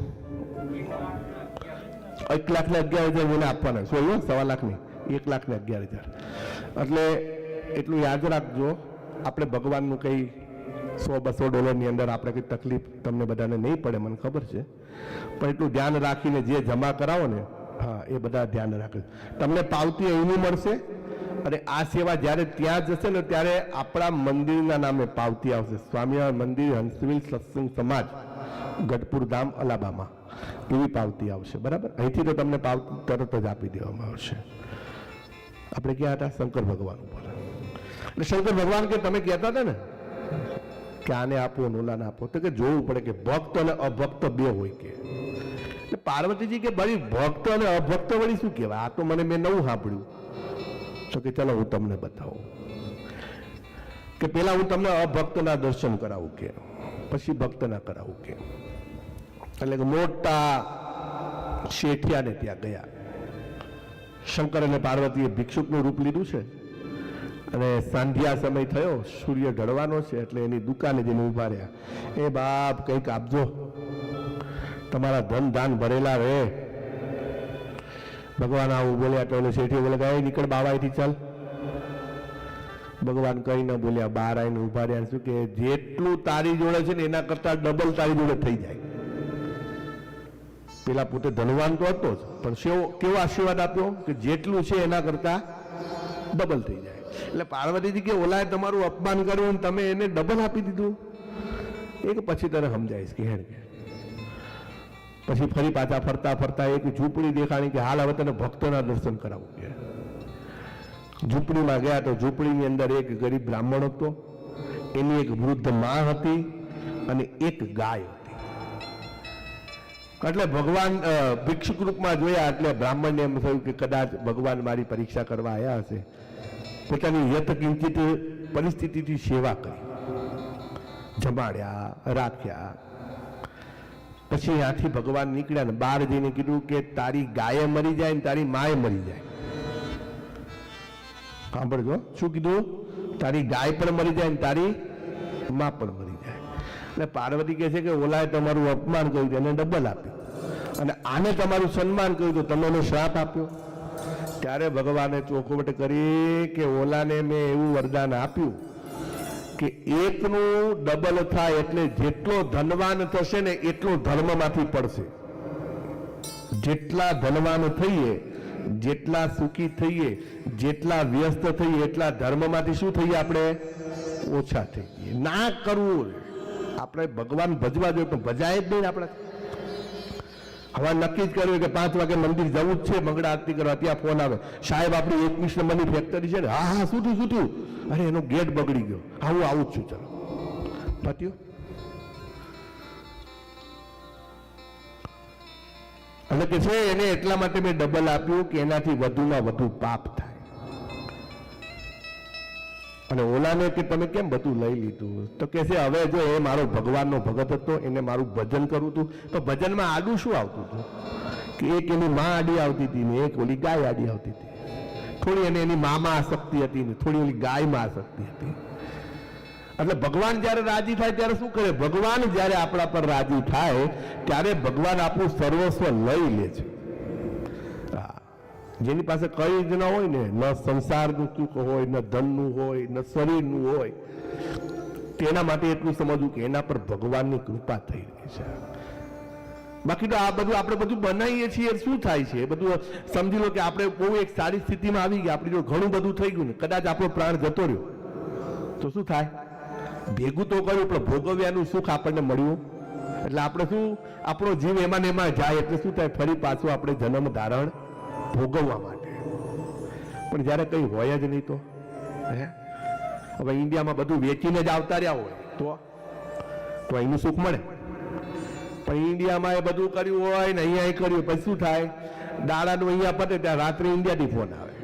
1,11,000 મને આપવાના, સોરી 1.25 લાખ નહીં, 1,11,000. એટલે એટલું યાદ રાખજો. આપણે ભગવાનનું કંઈ 100-200 ડોલરની અંદર આપણે કંઈ તકલીફ તમને બધાને નહીં પડે, મને ખબર છે, પણ એટલું ધ્યાન રાખીને જે જમા કરાવો ને, હા એ બધા ધ્યાન રાખે. તમને પાવતી અહીંની મળશે, અને આ સેવા જ્યારે ત્યાં જશે ને ત્યારે આપણા મંદિરના નામે પાવતી આવશે. સ્વામિનારાયણ મંદિર હંસવિલ સત્સંગ સમાજ, ગઢપુર ધામ, અલાબામા, એવી પાવતી આવશે. બરાબર? અહીંથી તો તમને પાવતી તરત જ આપી દેવામાં આવશે. આપણે ક્યાં હતા? શંકર ભગવાન ઉપર. એટલે શંકર ભગવાન કે તમે કહેતા હતા ને કે આને આપો ઓલાને આપો, તો કે જોવું પડે કે ભક્ત અને અભક્ત બે હોય. કે પાર્વતીજી કે ભાઈ ભક્ત અને અભક્ત વળી શું કહેવાય? આ તો મેં નવું સાંભળ્યું. તો કે ચલો હું તમને બતાવું. કે પેલા હું તમને અભક્તના દર્શન કરાવું, કે પછી ભક્તના કરાવું. કે એટલે કે મોટા શેઠિયાને ત્યાં ગયા. શંકર અને પાર્વતીએ ભિક્ષુકનું રૂપ લીધું છે, અને સાંધ્યા સમય થયો, સૂર્ય ઢળવાનો છે, એટલે એની દુકાને જઈને ઉભા રહ્યા. એ બાપ કંઈક આપજો, તમારા ધન દાન ભરેલા રહે. ભગવાન આવું બોલ્યા તો શેઠી બોલે કે નીકળ બાવાઈથી ચાલ. ભગવાન કઈ ન બોલ્યા, બહાર આવીને ઉભા રહ્યા. શું કે જેટલું તારી જોડે છે ને એના કરતા ડબલ તારી જોડે થઈ જાય. પેલા પોતે ધનવાન તો હતો જ, પણ કેવો આશીર્વાદ આપ્યો કે જેટલું છે એના કરતા ડબલ થઈ જાય. એટલે પાર્વતીજી કે ઓલાએ તમારું અપમાન કર્યું, તમે એને ડબલ આપી દીધું. એ કે પછી તને સમજાઈશ. કે પછી ફરી પાછા ફરતા ફરતા એક ઝૂંપડી દેખાણી, કે હાલ હવે તને ભક્તોના દર્શન કરાવું. કે ઝૂંપડીમાં ગયા તો ઝૂંપડીની અંદર એક ગરીબ બ્રાહ્મણ હતો, એની એક વૃદ્ધ માં હતી અને એક ગાય હતી. એટલે ભગવાન ભિક્ષુક રૂપમાં જોયા એટલે બ્રાહ્મણને એમ થયું કે કદાચ ભગવાન મારી પરીક્ષા કરવા આવ્યા હશે. પોતાની યથકિંચિત પરિસ્થિતિથી સેવા કરી, જમાડ્યા, રાખ્યા. પછી ત્યાંથી ભગવાન નીકળ્યા ને બહાર જઈને કીધું કે તારી ગાયે મરી જાય ને તારી માએ મરી જાય. સાંભળજો શું કીધું? તારી ગાય પણ મરી જાય ને તારી માં પણ મરી જાય. એટલે પાર્વતી કહે છે કે ઓલાએ તમારું અપમાન કર્યું એને ડબલ આપ્યું, અને આને તમારું સન્માન કર્યું તો તમે એને શ્રાપ આપ્યો. ત્યારે ભગવાને ચોખવટ કરી કે ઓલાને મેં એવું વરદાન આપ્યું કે એકનું ડબલ થાય એટલે જેટલો ધનવાન થશે ને એટલો ધર્મમાંથી પડશે. જેટલા ધનવાન થઈએ, જેટલા સુખી થઈએ, જેટલા વ્યસ્ત થઈએ એટલા ધર્મમાંથી શું થઈએ? આપણે ઓછા થઈએ. ના કરવું, આપણે ભગવાન ભજવા જોઈએ પણ ભજાય જ નહીં આપણે. હવે નક્કી જ કર્યું કે 5 વાગે મંદિર જવું જ છે મંગળા આરતી કરવા. ત્યાં ફોન આવે, સાહેબ આપણી 21 નંબરની ફેક્ટરી છે ને. હા હા, શું થયું? અરે એનો ગેટ બગડી ગયો. હા હું આવું જ છું, ચાલો પત્યું. એટલે કે છે એને એટલા માટે મેં ડબલ આપ્યું કે એનાથી વધુમાં વધુ પાપ થાય. અને ઓલાને કે તમે કેમ બધું લઈ લીધું? તો કે છે હવે જો એ મારો ભગવાનનો ભગત હતો, એને મારું ભજન કરવું હતું, તો ભજનમાં આડું શું આવતું હતું કે એક એની માં આડી આવતી હતી ને એક ઓલી ગાય આડી આવતી હતી. થોડી એને એની મામાં આસક્તિ હતી ને થોડી ઓલી ગાયમાં આસક્તિ હતી. એટલે ભગવાન જ્યારે રાજી થાય ત્યારે શું કરે? ભગવાન જ્યારે આપણા પર રાજી થાય ત્યારે ભગવાન આપણું સર્વસ્વ લઈ લે છે. જેની પાસે કઈ જ ન હોય ને, ન સંસારનું સુખ હોય, ન ધનનું હોય, ન શરીરનું હોય, તેના માટે એટલું સમજવું કે એના પર ભગવાનની કૃપા થઈ રહી છે. બાકી તો આ બધું આપણે બધું બનાવીએ છીએ, શું થાય છે? એ બધું સમજી લો કે આપણે બહુ એક સારી સ્થિતિમાં આવી ગયા, આપણી જો ઘણું બધું થઈ ગયું ને, કદાચ આપણો પ્રાણ જતો રહ્યો તો શું થાય? ભેગું તો કર્યું પણ ભોગવ્યાનું સુખ આપણને મળ્યું. એટલે આપણે શું, આપણો જીવ એમાં ને એમાં જાય એટલે શું થાય? ફરી પાછું આપણે જન્મ ધારણ ભોગવવા માટે. પણ જ્યારે કંઈ હોય જ નહીં તો હવે ઇન્ડિયામાં બધું વેચીને જ આવતા રહ્યા હોય તો એનું સુખ મળે. પણ ઇન્ડિયામાં એ બધું કર્યું હોય ને અહીંયા એ કર્યું, પછી શું થાય? દાડાનું અહીંયા પતે ત્યાં રાત્રે ઇન્ડિયાથી ફોન આવે,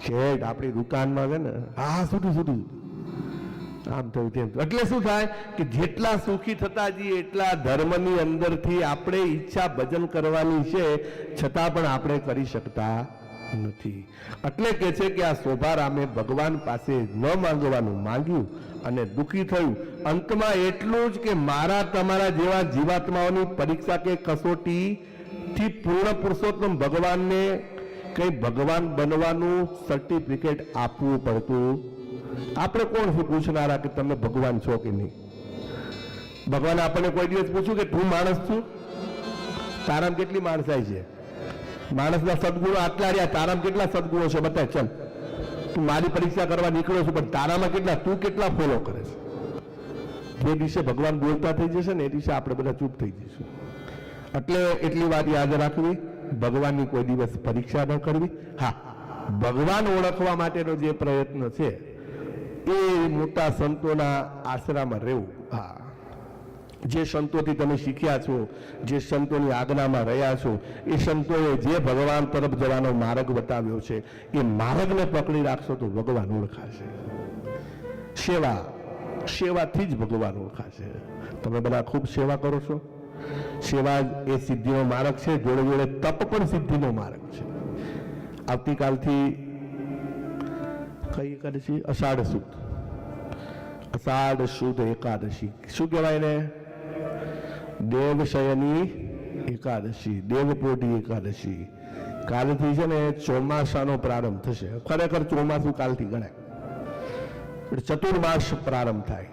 શેઠ આપણી દુકાનમાં છે ને, હા શું આમ થયું તેમ. એટલે શું થાય કે જેટલા સુખી થતા જઈએ એટલા ધર્મની અંદરથી આપણે ઈચ્છા ભજન કરવાની છે, છતાં પણ આપણે કરી શકતા નથી. એટલે કે છે કે આ શોભારામે ભગવાન પાસે ન માંગવાનું માંગ્યું અને દુઃખી થયું. અંતમાં એટલું જ કે મારા તમારા જેવા જીવાત્માઓની પરીક્ષા કે કસોટી થી પૂર્ણ પુરુષોત્તમ ભગવાનને કઈ ભગવાન બનવાનું સર્ટિફિકેટ આપવું પડતું. આપણે કોણ છે પૂછનારા કે તમે ભગવાન છો કે નહીં? ભગવાન આપણને કોઈ દિવસ પૂછ્યું કે તું માણસ છું? તારામ કેટલી માણસાઈ છે? માણસના સદગુણો આટલા રહ્યા, તારામ કેટલા સદગુણો છે બતાય. ચલ, તું મારી પરીક્ષા કરવા નીકળ્યો છું, પણ તારામાં કેટલા, તું કેટલા ફોલો કરે છે? જે દિવસે ભગવાન બોલતા થઈ જશે ને એ દિવસે આપણે બધા ચૂપ થઈ જઈશું. એટલે એટલી વાત યાદ રાખવી, ભગવાનની કોઈ દિવસ પરીક્ષા ન કરવી. હા, ભગવાન ઓળખવા માટેનો જે પ્રયત્ન છે એ મોટા સંતોના આશરામાં રહેવું. હા, જે સંતોથી તમે શીખ્યા છો, જે સંતોની આજ્ઞામાં રહ્યા છો, એ સંતોએ જે ભગવાન તરફ જવાનો માર્ગ બતાવ્યો છે એ માર્ગને પકડી રાખશો તો ભગવાન ઓળખાશે. સેવાથી જ ભગવાન ઓળખાશે. તમે બધા ખૂબ સેવા કરો છો. સેવા એ સિદ્ધિનો માર્ગ છે, જોડે જોડે તપ પણ સિદ્ધિનો માર્ગ છે. આવતીકાલથી કઈ એકાદશી? અષાઢ સુદ એકાદશી. શું કહેવાય ને? દેવશયની એકાદશી, દેવપોઢી એકાદશી. કાલથી છે ને ચોમાસાનો પ્રારંભ થશે. ખરેખર ચોમાસું કાલથી ગણાય, ચતુર્માસ પ્રારંભ થાય.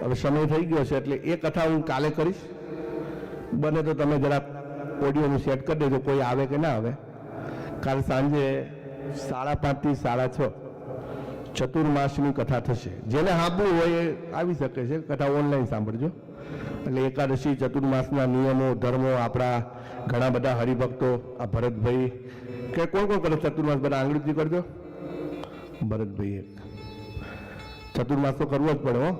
હવે સમય થઈ ગયો છે એટલે એ કથા હું કાલે કરીશ. બને તો તમે જરા ઓડિયોનું સેટ કરી દેજો, કોઈ આવે કે ના આવે. કાલ સાંજે 5:30 થી 6:30 ચતુર્માસની કથા થશે. જેને સાંભળવું હોય એ આવી શકે છે, કથા ઓનલાઈન સાંભળજો. એટલે એકાદશી, ચતુર્માસના નિયમો, ધર્મો, આપણા ઘણા બધા હરિભક્તો, આ ભરતભાઈ કે કોણ કોણ કરે ચતુર્માસ? બધા આંગળીથી કરજો. ભરતભાઈ, ચતુર્માસ તો કરવો જ પડે હો.